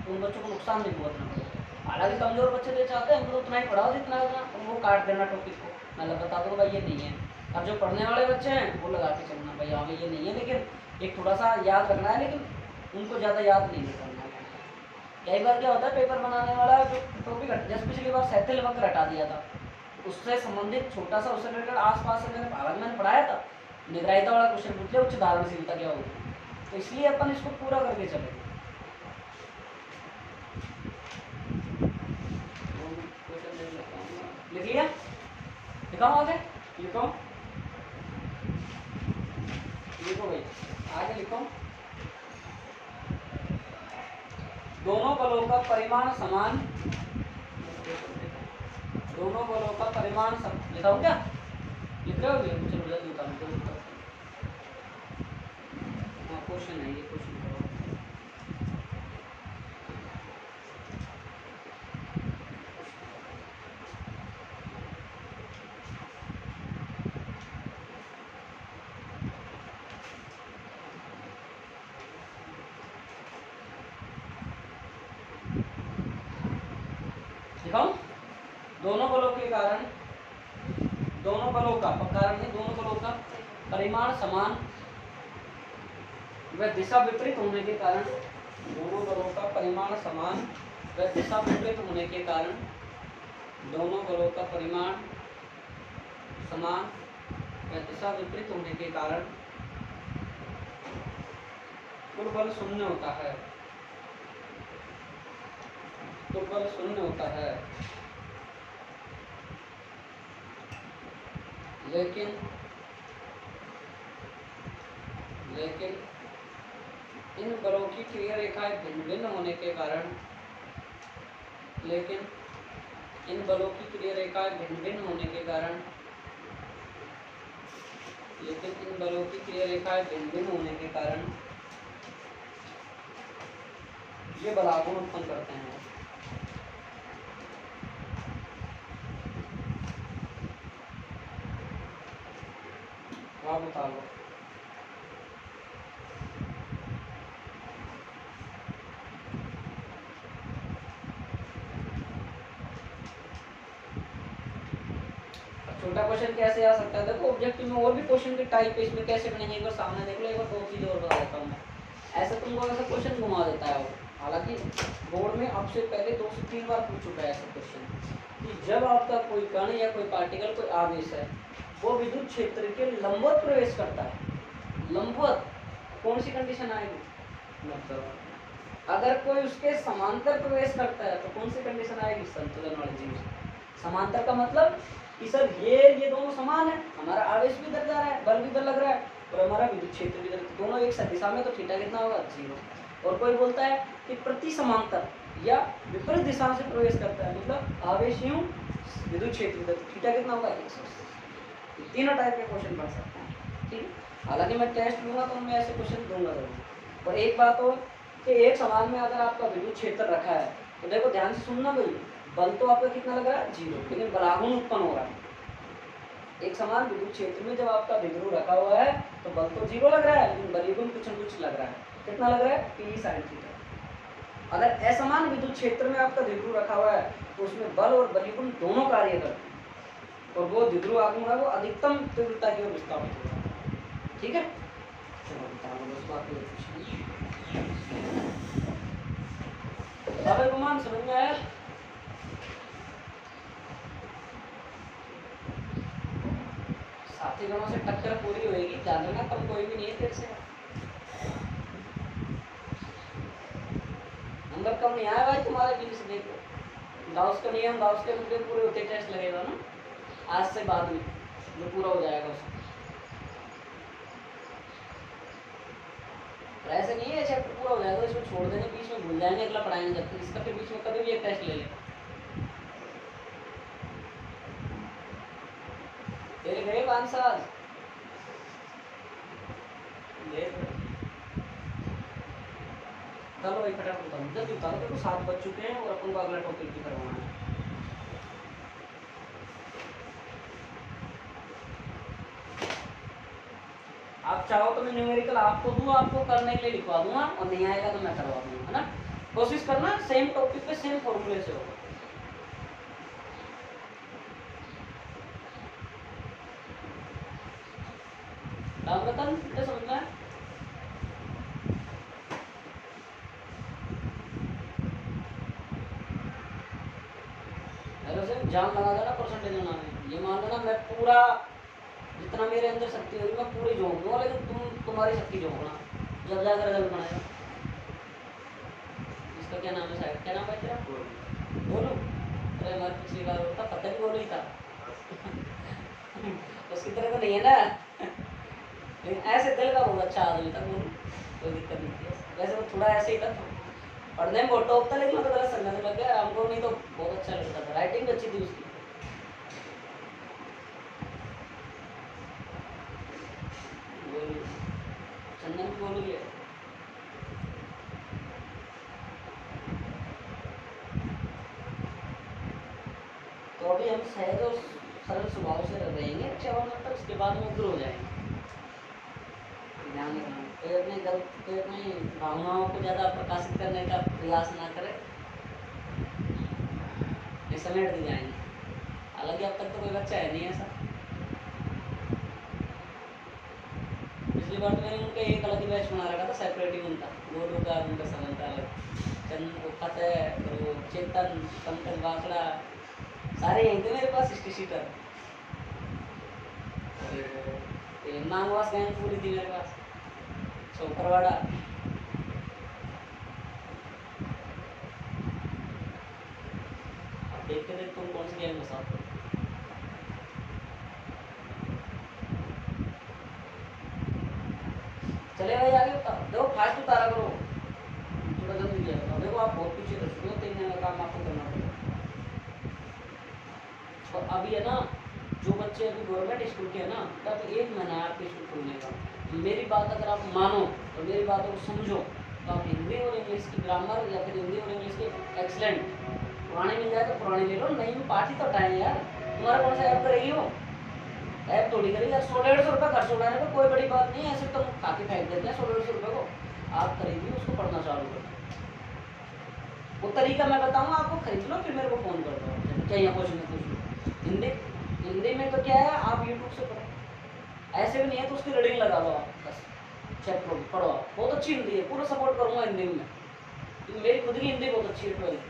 तो उन बच्चों को नुकसान नहीं पहुँचना पड़े। हालांकि कमजोर बच्चे जो चाहते हैं उनको उतना ही पढ़ाओ जितना उनको काट देना टॉपिक को, मतलब बता दूँगा भाई ये नहीं है। अब जो पढ़ने वाले बच्चे हैं वो लगा के चलना भाई हाँ भाई ये नहीं है, लेकिन एक थोड़ा सा याद रखना है, लेकिन उनको ज़्यादा याद नहीं करना है। कई बार क्या होता है, पेपर बनाने वाला जो टॉपिक जैसे पिछली बार सैथिल वक्र हटा दिया था, उससे संबंधित छोटा सा उससे रिलेटेड आसपास से मैंने पढ़ाया था, निग्राहिता वाला क्वेश्चन पूछ लिया, उच्च धारणशीलता क्या होगी, तो इसलिए अपन इसको पूरा करके चले। लिख लिया, लिखाओ आगे, लिखो लिखो भाई आगे लिखो। दोनों बलों का परिमाण समान, दोनों बलों का परिमाण समान, लिखाऊं क्या, लिख रहे हो भैया, चलो जल्दी बता दो। हाँ क्वेश्चन है ये, क्वेश्चन करो। लिखाऊं, दोनों बलों के कारण, दोनों बलों का कारण है, दोनों बलों का परिमाण समान व दिशा विपरीत होने के कारण, दोनों बलों का परिमाण समान व दिशा विपरीत होने के कारण, दोनों बलों का परिमाण समान व दिशा विपरीत होने के कारण कुल बल शून्य होता है, कुल बल शून्य होता है। लेकिन इन बलों की क्रिया रेखाएं भिन्न भिन्न होने के कारण, लेकिन इन बलों की क्रिया रेखाएं भिन्न भिन्न होने के कारण, लेकिन इन बलों की क्रिया रेखाएं भिन्न भिन्न होने के कारण ये बलागुण उत्पन्न करते हैं। आप बता लो। छोटा क्वेश्चन कैसे आ सकता है, देखो ऑब्जेक्टिव में और भी क्वेश्चन के टाइप इसमें कैसे बनेंगे, एक बार सामने देख लो, एक बार 2 चीजें और बता देता हूँ मैं। ऐसे तुमको ऐसा क्वेश्चन घुमा देता है वो, हालांकि बोर्ड में आपसे पहले 2 से 3 बार पूछ चुका है ऐसा क्वेश्चन कि जब आपका कोई कण या कोई पार्टिकल, कोई आवेश है, वो विद्युत क्षेत्र के लंबवत प्रवेश करता है, लंबवत, कौन सी कंडीशन आएगी, मतलब अगर कोई उसके समांतर प्रवेश करता है तो कौन सी कंडीशन आएगी, संतुलन वाली चीज। समांतर का मतलब कि सर ये दोनों समान है, हमारा आवेश भी इधर जा रहा है, बल भी इधर लग रहा है और हमारा विद्युत क्षेत्र भी इधर, दोनों एक साथ दिशा में, तो थीटा कितना होगा, 0। और कोई बोलता है कि प्रति समांतर या विपरीत दिशा से प्रवेश करता है, मतलब आवेश यूं, विद्युत क्षेत्र इधर, थीटा कितना होगा, 180। तीनों टाइप के क्वेश्चन बन सकते हैं, ठीक है। हालांकि मैं टेस्ट लूंगा तो मैं ऐसे क्वेश्चन दूंगा जरूर। और एक बात और कि एक सवाल में अगर आपका विद्युत क्षेत्र रखा है तो देखो ध्यान से सुनना भाई, बल तो आपका कितना लग रहा है, 0, लेकिन बलागुण उत्पन्न हो रहा है। एक समान विद्युत क्षेत्र में जब आपका द्विध्रुव रखा हुआ है तो बल तो 0 लग रहा है, लेकिन बलयुग्म कुछ न कुछ लग रहा है। कितना लग रहा है? P sin theta. अगर असमान विद्युत क्षेत्र में आपका द्विध्रुव रखा हुआ है तो उसमें बल और बलयुग्म दोनों कार्य करते हैं और वो द्विध्रुव आगमन है वो अधिकतम तीव्रता की ओर विस्थापित होगा। ठीक है, चलो बताओ उस बात को। अब गुमान समझ में आया? साथी गणों से टक्कर पूरी होगी, ध्यान रखना कम कोई भी नहीं है तेरे से। नंबर कम नहीं आया भाई तुम्हारे बीच से। देखो गाउस का नियम, गाउस के अंदर पूरे होते टेस्ट लगेगा ना आज से बाद में जो पूरा हो जाएगा उसका। ऐसे नहीं है चैप्टर पूरा हो जाएगा तो इसको छोड़ देंगे, बीच में भूल जाएंगे, अगला पढ़ाएंगे जब तक इसका, फिर बीच में कभी भी एक टेस्ट ले लें। तेरे गए 5 साल चलो भाई फटाफट बताओ, जल्दी बताओ, देखो 7 बज चुके हैं और अपन को अगला टॉपिक भी करवाना है। आप चाहो तो मैं न्यूमेरिकल आपको दूं, आपको करने के लिए लिखवा दूंगा, और नहीं आएगा तो मैं करवा दूंगा, है ना। कोशिश करना सेम टॉपिक पे सेम फॉर्मूले से होगा। राम रतन कितने समझना है? जान लगा देना परसेंटेज बनाने। ये मान लेना मैं पूरा जितना मेरे अंदर शक्ति होगी मैं पूरी झोंक दूंगा, लेकिन तुम्हारी शक्ति झोंकना जब जाकर रिजल्ट बनाएगा। इसका क्या नाम है साहब? क्या नाम है तेरा? बोलू। अरे हमारे पिछली बार होता पता नहीं बोलू ही था उसकी तरह तो नहीं है ना लेकिन ऐसे दिल का बहुत अच्छा आदमी था बोलू, कोई दिक्कत नहीं थी। वैसे तो थोड़ा ऐसे ही था, पढ़ने में बहुत टॉप था, लेकिन मैं तो गलत समझने लग गया हमको, नहीं तो बहुत अच्छा लगता था, राइटिंग भी अच्छी थी उसकी। चंदन की बोलू है। तो अभी हम सहज और सरल स्वभाव से रहेंगे चवन तक, उसके बाद में उग्र हो जाएंगे। ध्यान रखना, कोई अपनी भावनाओं को ज़्यादा प्रकाशित करने का प्रयास ना करे, समेट दी जाएंगे। हालांकि अब तक तो कोई बच्चा है नहीं ऐसा। पिछली बार तो मैंने उनका एक अलग ही बैच बना रखा था, सेपरेट ही उनका, गोलू का उनका समझ था अलग। चंद फतेह, वो चेतन, पंकज बाखड़ा, सारे यहीं थे मेरे पास, 60 सीटर। नागवास गैंग पूरी थी मेरे पास, चौकरवाड़ा। अब देखते थे तुम कौन सी गैंग में साथ हो। चले भाई आगे बताओ, देखो फास्ट उतारा करो, थोड़ा जल्दी दिया करो। देखो आप बहुत पीछे रह चुके हो, 3 दिन का काम आपको करना पड़ेगा। और अभी है ना जो बच्चे अभी गवर्नमेंट स्कूल के है ना, तब 1 महीना है आपके स्कूल खुलने का। मेरी बात अगर आप मानो और मेरी बातों को समझो तो आप हिंदी और इंग्लिश की ग्रामर या फिर हिंदी और इंग्लिश के एक्सलेंट, पुराने मिल जाए तो पुराने ले लो, नई में पाठ ही तो हटाएं यार। तुम्हारा कौन सा ऐप करेगी वो? ऐप थोड़ी करेगी यार। 100-150 रुपये खर्च हो जाने पर कोई बड़ी बात नहीं है, ऐसे तो खा के फेंक देते हैं 100-150 रुपये को। आप खरीदिए उसको, पढ़ना चालू करो, वो तरीका मैं बताऊंगा आपको, खरीद लो फिर मेरे को फ़ोन कर दो, क्या यहाँ क्वेश्चन पूछ लो। हिंदी में तो क्या है, आप यूट्यूब से पढ़ो, ऐसे भी नहीं है तो उसकी रीडिंग लगा लो आप, बस चेक करो पढ़ो आप। बहुत अच्छी हिंदी है, पूरा सपोर्ट करूँगा हिंदी में, क्योंकि मेरी खुद की हिंदी बहुत अच्छी है 12th।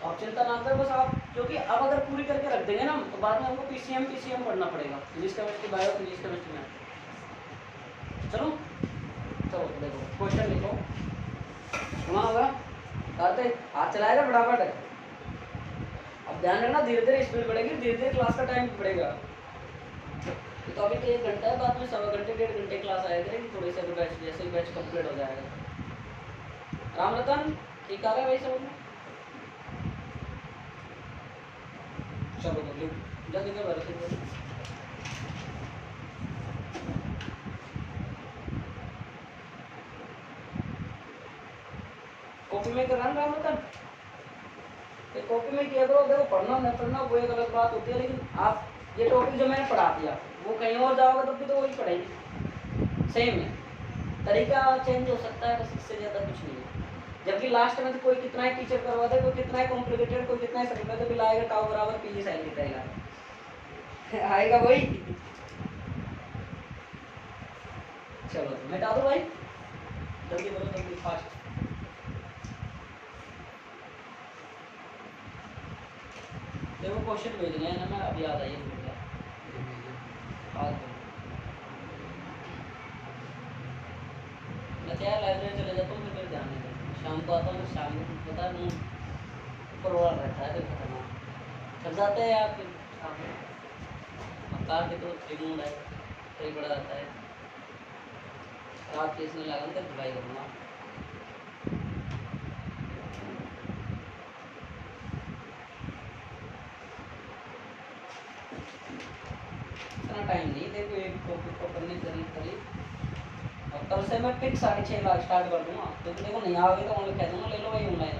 आप चिंता ना करें बस आप, क्योंकि अब अगर पूरी करके रख देंगे ना तो बाद में हमको पीसीएम पढ़ना पड़ेगा, physics chemistry bio, physics chemistry में। चलो चलो देखो क्वेश्चन लिखो, सुना होगा करते हाथ चलाएगा फटाफट है। अब ध्यान रखना, धीरे धीरे स्पीड बढ़ेगी, धीरे धीरे क्लास का टाइम बढ़ेगा। तो अभी तो 1 घंटा है, बाद में 1.25 घंटे 1.5 घंटे क्लास आया करेगी, थोड़ी सी बैच जैसे ही बैच कंप्लीट हो जाएगा। राम रतन ठीक आ रहा है भाई समझ में? चलो जल्दी कर भर कॉपी में कर राम रतन। ये कॉपी में किया करो, देखो पढ़ना नहीं पढ़ना वो एक अलग बात होती है, लेकिन आप ये टॉपिक जो मैंने पढ़ा दिया वो कहीं और जाओगे तब भी तो वही पढ़ेंगे, सेम है, तरीका चेंज हो सकता है, बस इससे ज़्यादा कुछ नहीं है। जबकि लास्ट में तो कोई कितना ही टीचर करवा दे, कोई कितना ही कॉम्प्लिकेटेड, कोई कितना ही सरल तो बिल आएगा टाउ बराबर पी साइन लिखेगा आएगा वही। चलो तो मिटा दो भाई, जल्दी करो जल्दी फास्ट। देखो क्वेश्चन भेजने हैं ना, मैं अभी याद आइए भूल गया। मैं क्या लाइब्रेरी चले जाता हूँ, फिर मेरे ध्यान नहीं रहता, शाम को आता हूँ, शाम को पता नहीं ऊपर वाला रहता है, फिर खतरनाक थक जाते हैं यार, फिर शाम को अब कार के तो ट्रिमूड है, कई बड़ा रहता है, रात के इसमें लगा कर ढुलाई करूँगा। इतना टाइम नहीं, देखो एक टॉपिक को करने करीब और कल से मैं फिक्स 6:30 लाख स्टार्ट कर दूँगा, क्योंकि देखो नहीं आओगे तो ऑनलाइन कह दूँगा ले लो भाई ऑनलाइन,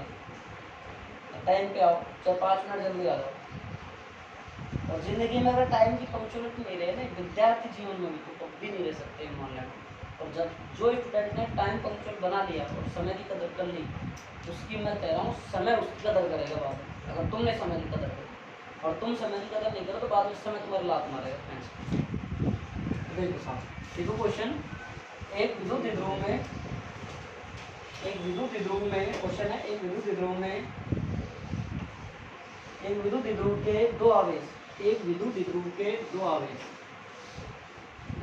टाइम पे आओ, चाहे 5 मिनट जल्दी आ जाओ। और ज़िंदगी में अगर टाइम की पंक्चुअलिटी नहीं रहे ना, विद्यार्थी जीवन में भी तो कभी भी नहीं रह सकते ऑनलाइन। और जब जो स्टूडेंट ने टाइम पंक्चुअल बना लिया और समय की कदर कर ली, उसकी मैं कह रहा हूँ समय उसकी कदर करेगा बाद में, अगर तुमने समय की कदर करी और तुम समय की कदर नहीं करो तो बाद में समय तुम्हारे लात मारेगा फ्रेंड्स। देखो साहब, देखो क्वेश्चन, एक विद्युत द्विध्रुव में, एक विद्युत द्विध्रुव में क्वेश्चन है, एक विद्युत द्विध्रुव में, एक विद्युत द्विध्रुव के दो आवेश, एक विद्युत द्विध्रुव के दो आवेश,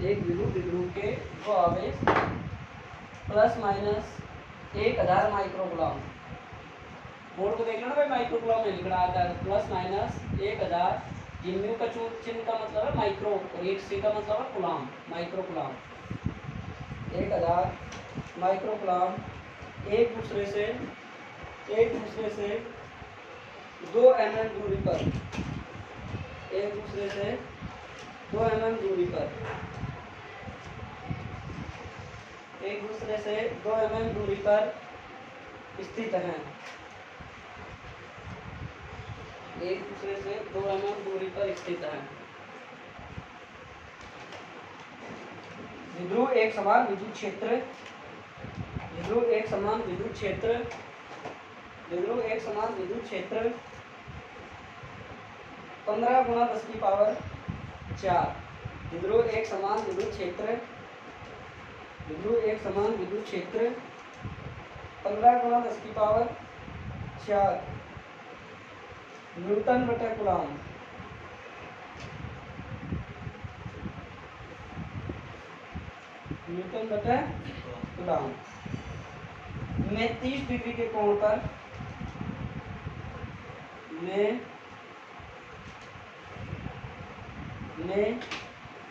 एक विद्युत द्विध्रुव के दो आवेश प्लस माइनस 1000 माइक्रोकूलम, बोर्ड को देख लो ना भाई, माइक्रोकूलम में लिख रहा है, प्लस माइनस 1000, ये म्यू का चिन्ह का मतलब है माइक्रो और एक सी का मतलब है कूलम, माइक्रोकूलम, 1000 माइक्रोकूलम एक दूसरे से 2 mm दूरी पर, एक दूसरे से 2 mm दूरी पर, एक दूसरे से 2 mm दूरी पर स्थित हैं, एक दूसरे से 2 mm दूरी पर स्थित हैं। विध्रुव एक समान विद्युत क्षेत्र, विध्रुव एक समान विद्युत क्षेत्र, विध्रुव एक समान विद्युत क्षेत्र 15 गुणा 10 की पावर 4, विध्रुव एक समान विद्युत क्षेत्र, विध्रुव एक समान विद्युत क्षेत्र 15 गुणा 10 की पावर 4 न्यूटन बटे कूलम, न्यूटन बटे कूलम में 30 डिग्री के कोण पर, में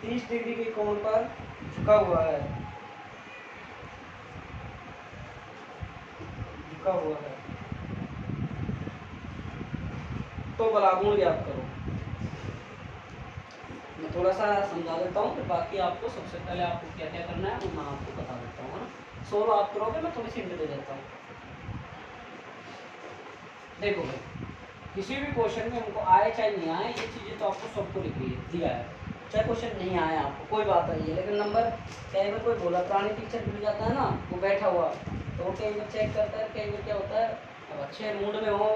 30 डिग्री के कोण पर झुका हुआ है, झुका हुआ है, तो बलागुण ज्ञात करो। मैं थोड़ा सा समझा देता हूँ, फिर बाकी आपको सबसे पहले आपको क्या क्या करना है वो मैं आपको बता देता हूँ, है ना। सोल्व आप करोगे, मैं थोड़ी सी हिंट दे देता हूँ। देखो भाई, किसी भी क्वेश्चन में हमको आए चाहे नहीं आए, ये चीज़ें तो आपको सबको लिखी है, दिया है, चाहे क्वेश्चन नहीं आए आपको कोई बात नहीं है, लेकिन नंबर कई बार कोई बोला पुरानी टीचर मिल जाता है ना, वो बैठा हुआ तो वो कई बार चेक करता है, कई बार क्या होता है अब अच्छे मूड में हो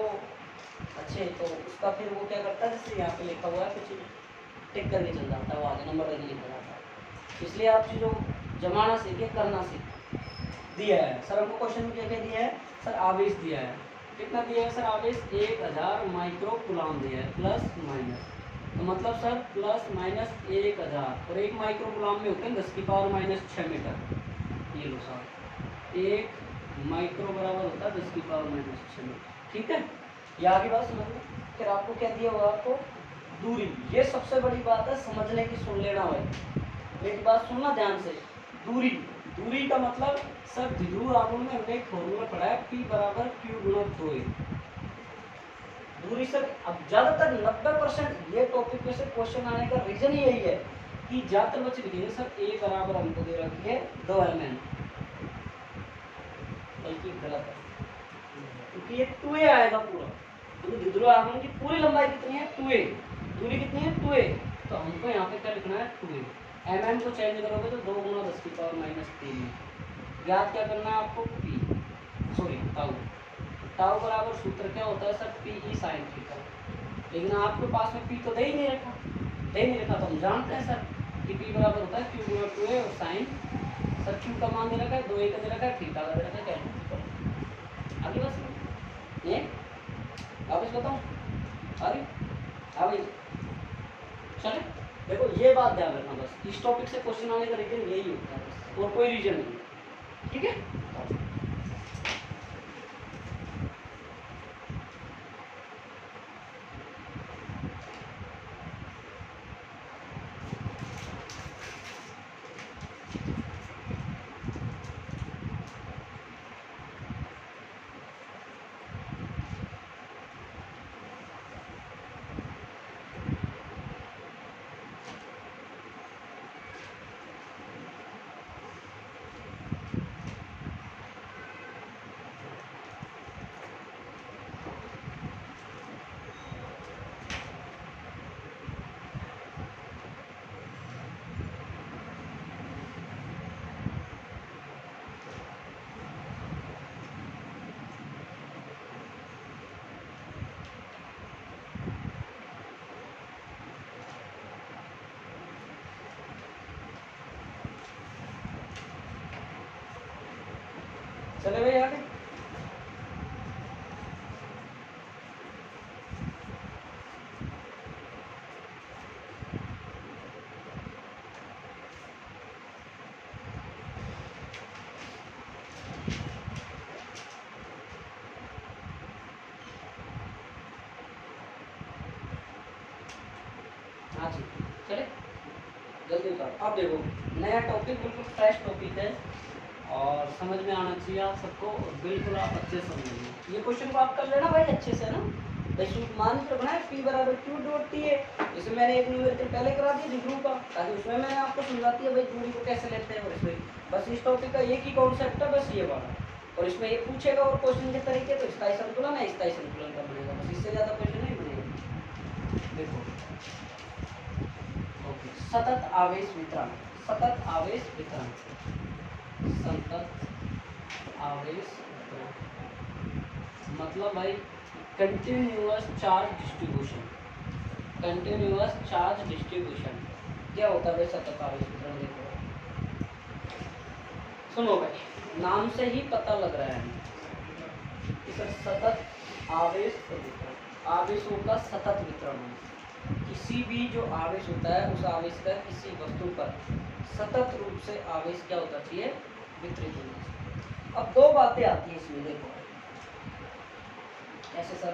अच्छे, तो उसका फिर वो क्या करता है, जैसे यहाँ पे लिखा हुआ है कुछ टिक करके चल जाता है, वो आगे नंबर नहीं लिखा जाता है। इसलिए आप चीज़ों जमाना सीखे, करना सीखे। दिया है सर हमको क्वेश्चन में क्या क्या दिया है, सर आवेश दिया है, कितना दिया है सर आवेश, 1000 माइक्रो कूलम दिया है, प्लस माइनस, तो मतलब सर प्लस माइनस 1000, और एक माइक्रो कूलम में होते हैं 10 की पावर माइनस 6 मीटर, ये लो सर 1 माइक्रो बराबर होता है 10 की पावर माइनस 6 मीटर, ठीक है। ये आगे बात समझ लो। फिर आपको क्या दिया होगा, आपको दूरी, ये सबसे बड़ी बात है समझने की, सुन लेना भाई, एक बात सुनना ध्यान से, दूरी, दूरी का मतलब सर द्विध्रुव आघूर्ण में हमने एक फॉर्मूला पढ़ा है, P बराबर Q गुणा 2a, दूरी सर। अब ज्यादातर 90% ये टॉपिक में से क्वेश्चन आने का रीजन ही यही है कि ज्यादातर बच्चे लिखेंगे सर a बराबर हमको दे रखी है 2 mm, बल्कि गलत है, क्योंकि ये 2a आएगा पूरा, तो द्विध्रुव आघूर्ण की पूरी लंबाई कितनी है 2a, दूरी कितनी है 2a, तो हमको यहाँ पे क्या लिखना है 2a। mm को चेंज करोगे तो 2 × 10⁻³ ज्ञात क्या करना है आपको ताऊ। ताऊ बराबर सूत्र क्या होता है सर PE sin थीटा। लेकिन आपके पास में P तो दे ही नहीं रखा तो हम जानते हैं सर कि P बराबर होता है Q × 2a और साइन सर Q का मान दे रखा है 2a का दे रखा है थीटा का दे रखा है कैलकुलेट। आगे बस ये वापस बताऊँ आगे हाँ भाई चले। देखो ये बात ध्यान रखना बस इस टॉपिक से क्वेश्चन आने का रीजन यही होता है बस और कोई रीजन नहीं, ठीक है। चले भाई आगे। हाँ जी चले जल्दी उतारो। अब देखो नया टॉपिक बिल्कुल फ्रेश टॉपिक है और समझ में आना चाहिए आप सबको और बिल्कुल आप अच्छे से समझेंगे। ये क्वेश्चन को आप कर लेना भाई अच्छे से ना। भाई मान के रखना है P बराबर Q डॉट T है। इसमें मैंने एक न्यूमेरिकल पहले करा दिया द्विध्रुव का ताकि उसमें मैंने आपको समझा दिया भाई दूरी को कैसे लेते हैं। और इसमें बस इस टॉपिक का एक ही कॉन्सेप्ट है बस ये वाला। और इसमें ये पूछेगा और क्वेश्चन के तरीके तो स्थायी संतुलन है, स्थायी संतुलन का बनेगा बस, इससे ज़्यादा क्वेश्चन नहीं बनेगा। देखो सतत आवेश वितरण, सतत आवेश वितरण, सतत आवेश मतलब भाई continuous charge distribution, continuous charge distribution क्या होता है भाई सतत आवेश वितरण। देखो सुनो भाई नाम से ही पता लग रहा है कि सर सतत आवेश वितरण, आवेशों का सतत वितरण है। किसी भी जो आवेश होता है उस आवेश का किसी वस्तु पर सतत रूप से आवेश क्या होता चाहिए वितरित होना चाहिए। अब दो बातें आती हैं इसमें देखो ऐसे सर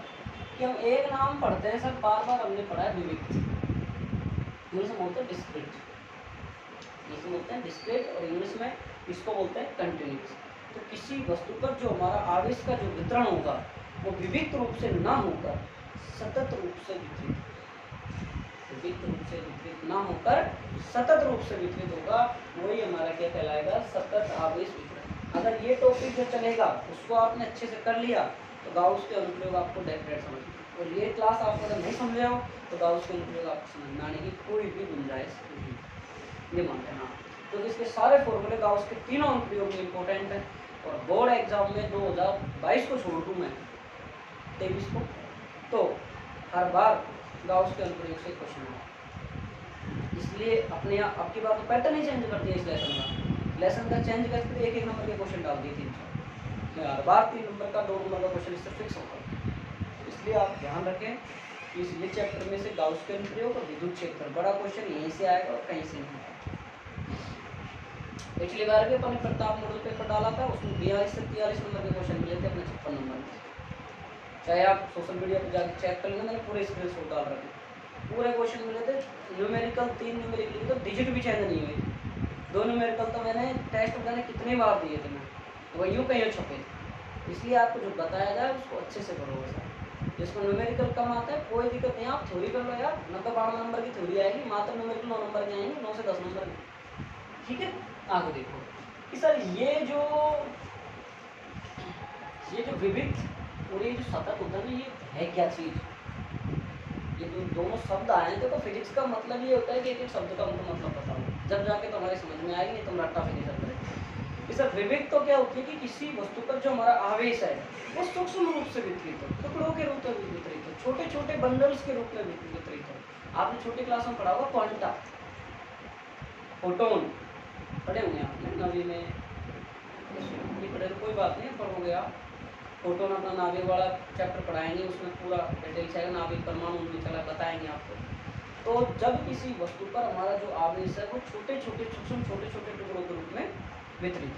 कि हम एक नाम पढ़ते हैं सर बार बार हमने पढ़ा है विविक्त, इंग्लिश में बोलते हैं डिस्क्रीट, इंग्लिश में बोलते हैं डिस्क्रीट और इंग्लिश में इसको बोलते हैं कंटिन्यूअस। तो किसी वस्तु पर जो हमारा आवेश का जो वितरण होगा वो विविक्त रूप से ना होकर सतत रूप से वितरित, विविक्त रूप से वितरित ना होकर सतत रूप से वितरित होगा, वही हमारा क्या कहलाएगा सतत आवेश वितरण। अगर ये टॉपिक जो चलेगा उसको आपने अच्छे से कर लिया तो गाउस के अनुप्रयोग आपको डेफिनेट समझ, और ये क्लास आपको अगर नहीं समझे हो तो गाउस के अनुप्रयोग आपको समझ में आने की कोई भी गुंजाइश नहीं, ये मानते हैं हाँ। तो इसके सारे फॉर्मूले गाउस के तीनों अनुप्रयोग में इंपॉर्टेंट है और बोर्ड एग्जाम में 2022 को छोड़ दूँ मैं 23 को, तो हर बार गाउस के अनुप्रयोग से क्वेश्चन आया। इसलिए अपने आपकी बात तो पैटर्न ही चेंज कर दिया इस लेसन का चेंज करके एक नंबर के क्वेश्चन डाल दिए 300, हर बार 3 नंबर का 2 नंबर का क्वेश्चन इससे फिक्स होगा। इसलिए आप ध्यान रखें कि इस ये चैप्टर में से गाउस के अनुप्रयोग और विद्युत क्षेत्र बड़ा क्वेश्चन यहीं से आएगा और कहीं से नहीं आएगा। पिछली बार भी अपने प्रताप मॉडल पेपर डाला था उसमें 42 से 43 नंबर के क्वेश्चन मिले थे अपने 56 नंबर में। चाहे आप सोशल मीडिया पर जाकर चेक कर लेना, मैंने पूरे स्क्रीनशॉट डाल रखे, पूरे क्वेश्चन मिले थे। न्यूमेरिकल 3 न्यूमेरिकल तो डिजिट भी चेंज नहीं हुई, 2 न्यूमेरिकल तो मैंने टेस्ट मैंने कितनी बार दिए थे मैं, तो वह यूँ कहीं छपे थे। इसलिए आपको जो बताया जाए उसको अच्छे से करो वैसा, जिसको न्यूमेरिकल कम आता है कोई दिक्कत नहीं, आप थ्योरी कर लो यार, 92 नंबर की थ्योरी आएगी, मात्र न्यूमेरिकल 9 नंबर के आएंगे, 9 से 10 नंबर के, ठीक है। आगे देखो कि सर ये जो विविक्त और ये जो सतत होता है ना, ये है क्या चीज़? ये जो दोनों शब्द आए हैं, देखो फिजिक्स का मतलब ये होता है कि एक एक शब्द का उनको मतलब पता हो, जब जाके तुम्हारे समझ में आएगी, नहीं तुम रट्टा फिजिक्स करें। इस विवेक तो क्या होती है कि किसी वस्तु पर जो हमारा आवेश है वो सूक्ष्म रूप से वितरित हो, टुकड़ों के रूप में वितरित हो, छोटे छोटे बंडल्स के रूप में वितरित हो। आपने छोटी क्लास में पढ़ा होगा क्वांटा, फोटोन पढ़े होंगे आपने नवी में, नहीं पढ़े तो कोई बात नहीं, पढ़ोगे आप। फोटोन अपना नाभिक वाला चैप्टर पढ़ाएंगे, उसमें पूरा डिटेल्स है, नाभिक परमाणु में चला बताएंगे आपको। तो जब किसी वस्तु पर हमारा जो आवेश है वो छोटे छोटे सूक्ष्म छोटे छोटे टुकड़ों के रूप में वितरित,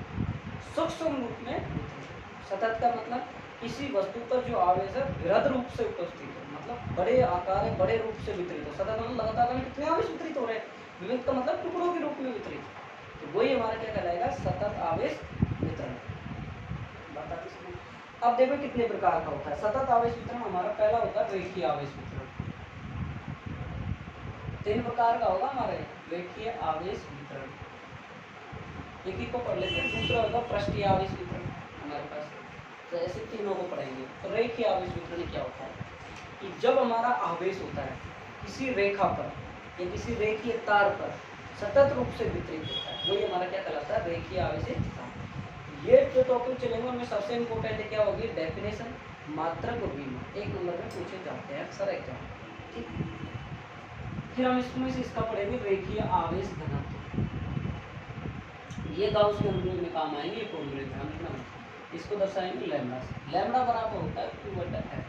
सूक्ष्म रूप में वितरित। सतत का मतलब किसी वस्तु पर जो आवेश है बृहद रूप से उपस्थित है, मतलब बड़े आकार है, बड़े रूप से वितरित हो। सतत मतलब लगातार कितने आवेश वितरित हो रहे हैं, विविध का मतलब टुकड़ों के रूप में वितरित, तो वही हमारा क्या कहलाएगा, सतत आवेश वितरण। बता दीजिए। अब देखो कितने प्रकार का होता है सतत आवेश वितरण। हमारा पहला होता है रेखीय आवेश वितरण, 3 प्रकार का होगा हमारे रेखीय आवेश वितरण, एक ही को पढ़ लेते हैं। दूसरा होगा पृष्ठीय आवेश वितरण हमारे पास, तो ऐसे तीनों को पढ़ेंगे। तो रेखीय आवेश वितरण क्या होता है कि जब हमारा आवेश होता है किसी रेखा पर या किसी रेखीय तार पर सतत रूप से वितरित होता है, वही हमारा क्या कहलाता है, रेखीय आवेश वितरण। ये जो टॉपिक चलेंगे उनमें सबसे इम्पोर्टेंट क्या होगी, डेफिनेशन, मात्रक और विमा, 1 नंबर में पूछे जाते हैं अक्सर एग्जाम, ठीक। फिर हम इसमें से इसका पढ़ेंगे रेखीय आवेश घनत्व, ये गाउस के अनुरूप में काम आएंगे, ये फॉर्मूले ध्यान रखना। इसको दर्शाएंगे लैम्डा से, लैम्डा बराबर होता है Q बटा F,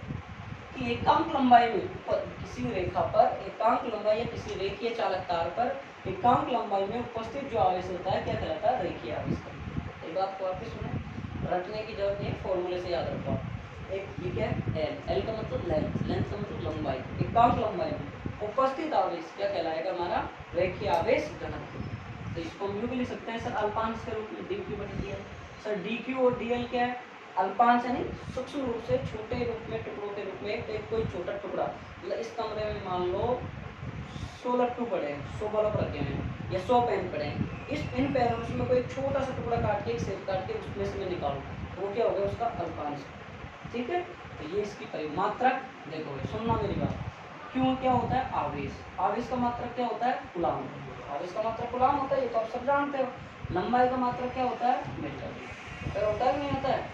कि एकांक लंबाई में किसी रेखा पर एकांक लंबाई या किसी रेखीय चालक तार पर एकांक लंबाई में उपस्थित जो आवेश होता है क्या कहलाता है, रेखीय आवेश। एक बात को वापस सुने, रटने की जरूरत नहीं, फॉर्मूले से याद रखो। एक ये क्या है, एल का मतलब लेंथ, लेंथ का मतलब लंबाई, एकांक लंबाई में उपस्थित आवेश क्या कहलाएगा, हमारा रेखीय आवेश घनत्व। तो इसको हम यूं भी लिख सकते हैं सर, अल्पांश के रूप में dq बटा dl। सर dq और dl क्या है, अल्पांश यानी सूक्ष्म रूप से छोटे रूप में टुकड़ों के रूप में, एक कोई छोटा टुकड़ा, मतलब इस कमरे में मान लो 100 लट्टू पड़े हैं, 100 बल्ब रखे हैं या 100 पेन पड़े हैं, इस इन पेनों में कोई छोटा सा टुकड़ा काट के, एक सेब काट के उसमें से मैं निकालूं, तो वो क्या होगा, उसका अल्पांश, ठीक है। तो ये इसकी परिमात्रक, देखो सुनना मेरी बात, क्यों क्या होता है आवेश, आवेश का मात्रक क्या होता है, कूलाम, आवेश का मात्रक कूलाम होता है, ये तो आप सब जानते हो। लंबाई का मात्रक क्या होता है, मीटर, मीटर होता है नहीं होता है,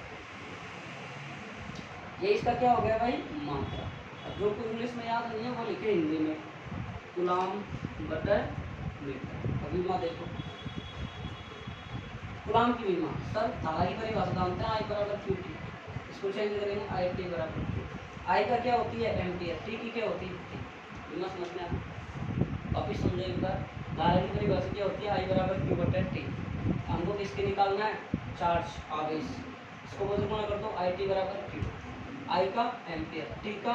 ये इसका क्या हो गया भाई, मात्रा। अब जो कुछ इंग्लिश में याद नहीं है वो लिखे हिंदी में, कूलाम बटा मीटर। अभी विमा देखो, कूलाम की विमा, सर धारा की परिभाषा जानते हैं, आई बराबर क्यू टी, इसको चेंज करेंगे, आई टी बराबर क्यू, आई का क्या होती है एम्पियर, टी की क्या होती है टी, विमा समझ में आया, वापिस समझो एक बार। धारा की परिभाषा क्या होती है, आई बराबर क्यू बटा टी, हमको किसके निकालना है, चार्ज आवेश, इसको बोल गुणा कर दो, आई टी बराबर क्यू, आई का एम्पियर, टी का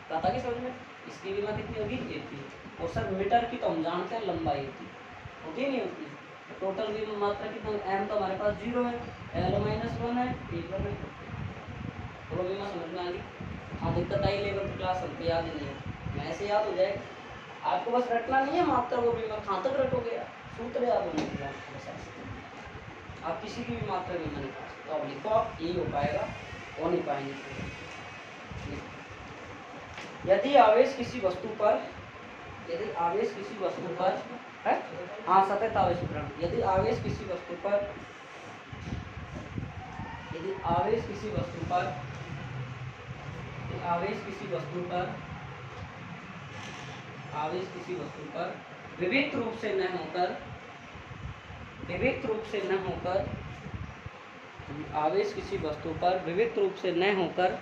पता कि समझ में, इसकी विमा कितनी होगी, एटी। और सर मीटर की तो हम जानते हैं लंबाई होती नहीं होती, टोटल विमा मात्रा कितना, एम तो हमारे पास 0 है, एल माइनस 1 है, टी पर है, तो विमा समझ में आ गई। हाँ दिक्कत आई लेवल क्लास हमको याद ही नहीं है, मैं ऐसे याद हो जाएगा, आपको बस रटना नहीं है मात्रा वो विमा, कहाँ तक रटोगे, सूत्र याद होने के बाद आप किसी की भी मात्रा विमा नहीं पा सकते, अब लिखो आप, यही हो पाएगा, हो नहीं पाएंगे। यदि आवेश किसी वस्तु पर, यदि आवेश किसी वस्तु पर है, हाँ सतत आवेश वितरण, यदि आवेश किसी वस्तु पर, यदि आवेश किसी वस्तु पर, यदि आवेश किसी वस्तु पर, आवेश किसी वस्तु पर विविध रूप से न होकर, विविध रूप से न होकर, आवेश किसी वस्तु पर विविध रूप से न होकर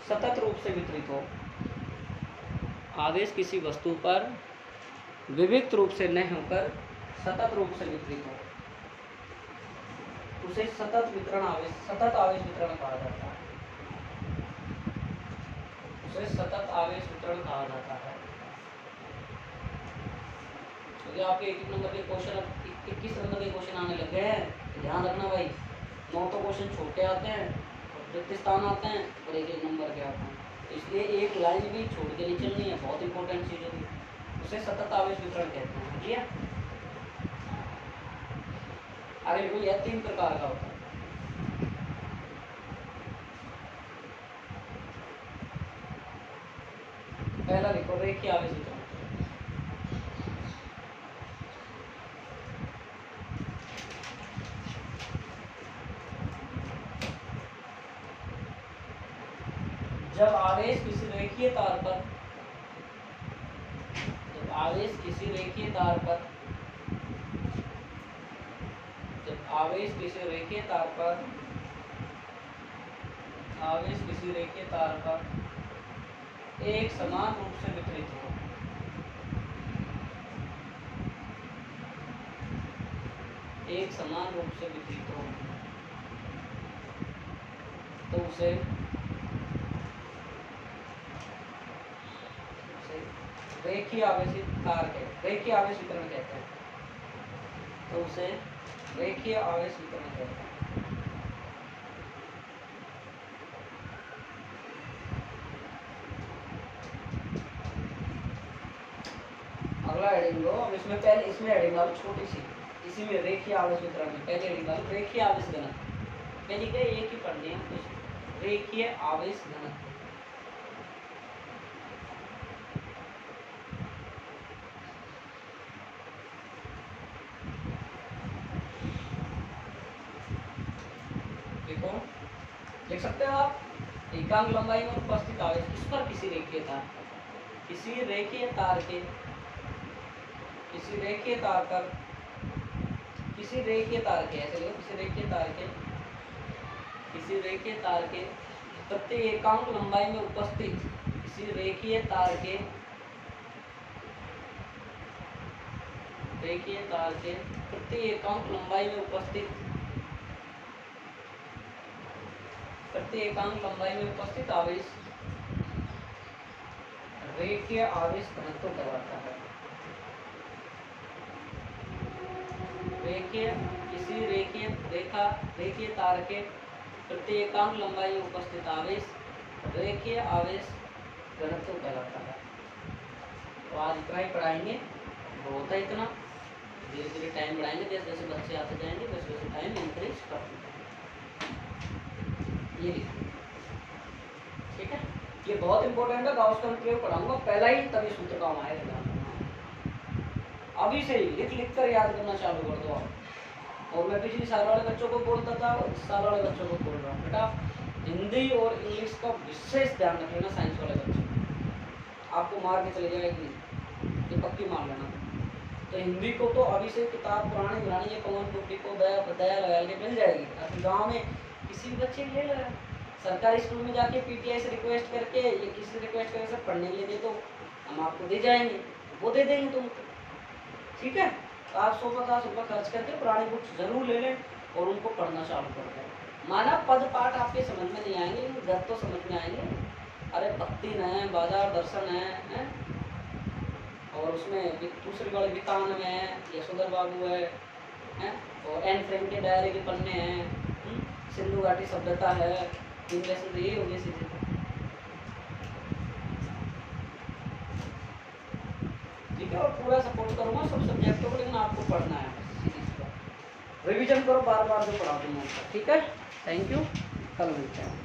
सतत रूप से वितरित हो, आवेश किसी वस्तु पर विविध रूप से न होकर सतत रूप से वितरित हो, उसे सतत वितरण आवेश, सतत आवेश वितरण कहा जाता है, उसे सतत आवेश वितरण कहा जाता है। क्योंकि तो आपके 1 नंबर के क्वेश्चन, 21 नंबर के क्वेश्चन आने लग गए हैं, तो ध्यान रखना भाई, 9 तो क्वेश्चन छोटे आते हैं, रिक्त स्थान आते हैं और 1 नंबर के आते हैं, इसलिए एक लाइन भी छोड़ के नहीं चलनी है, बहुत इंपॉर्टेंट चीज़ होगी, उसे सतत आवेश वितरण कहते हैं, ठीक है। आगे देखो, यह 3 प्रकार का होता है, पहला लिखो रेखीय आवेश वितरण। जब आवेश किसी रेखीय तार पर जब आवेश किसी रेखीय तार पर जब आवेश किसी रेखीय तार पर आवेश किसी रेखीय तार पर एक समान रूप से वितरित हो, एक समान रूप से वितरित हो, तो उसे रेखीय आवेशित तार कहते, रेखीय आवेश वितरण कहते हैं। तो उसे रेखीय आवेश वितरण कहते हैं। अगला हेडिंग लो। अब इसमें पहले इसमें हेडिंग डालो छोटी सी, इसी में रेखीय आवेश वितरण में पहले हेडिंग डालो रेखीय आवेश घनत्व। पहले क्या एक ही पढ़नी है कुछ, रेखीय आवेश घनत्व। देखो लिख सकते हो आप, एकांक लंबाई में उपस्थित आवेश इस पर किसी रेखीय तार, किसी रेखीय तार के, किसी रेखीय तार पर, किसी रेखीय तार के, ऐसे लिखो किसी रेखीय तार के, किसी रेखीय तार के प्रति एकांक लंबाई में उपस्थित, किसी रेखीय तार के, रेखीय तार के प्रति एकांक लंबाई में उपस्थित, प्रति एकांक लंबाई में उपस्थित आवेश रेखीय आवेश घनत्व कहलाता है। रेखीय किसी रेखीय तार के प्रति एकांक लंबाई में उपस्थित आवेश रेखीय आवेश घनत्व कहलाता है। तो आज इतना ही पढ़ाएंगे, बहुत है इतना। धीरे धीरे टाइम बढ़ाएंगे, जैसे जैसे बच्चे आते जाएंगे वैसे वैसे टाइम इंक्रीज करते हैं। ये ठीक है, ये बहुत इंपॉर्टेंट है। गाउस-स्टीन प्रयोग पढ़ाऊंगा पहला ही, तभी सूत्र काम आएगा। अभी से ही लिख लिख कर याद करना चालू कर दो आप। और मैं पिछली साल वाले बच्चों को बोलता था, इस साल वाले बच्चों को बोल रहा हूँ, बेटा हिंदी और इंग्लिश का विशेष ध्यान रख लेना। साइंस वाले बच्चों आपको मार के चले जाएगी, ये पक्की मान लेना। तो हिंदी को तो अभी से किताब पुरानी पुरानी ये कॉमन बुक को दया लगा के मिल जाएगी। अभी गाँव में किसी भी बच्चे ले लगा, सरकारी स्कूल में जाके पीटीआई से रिक्वेस्ट करके या किसी से रिक्वेस्ट करके सर पढ़ने के लिए दे, तो हम आपको दे जाएंगे, वो दे देंगे तुमको। ठीक है, तो आप 150 रुपये खर्च करके पुरानी बुक्स जरूर ले लें और उनको पढ़ना चालू कर दें। माना पद पाठ आपके समझ में नहीं आएंगे, गद तो समझ में आएंगे। अरे भक्ति है, बाजार दर्शन है? और उसमें दूसरे वाले वितान में है, यशोधर बाबू है? और एन फ्रेंड के डायरी के पन्ने हैं, सिंधु घाटी सभ्यता है, इंग्लिश में ये होगी सीधे। ठीक है, और पूरा सपोर्ट करूँगा सब सब्जेक्टों को, लेकिन आपको पढ़ना है सीरीज का। रिवीजन करो बार बार जो पढ़ा दूँगा। ठीक है, थैंक यू, कल मिलते हैं।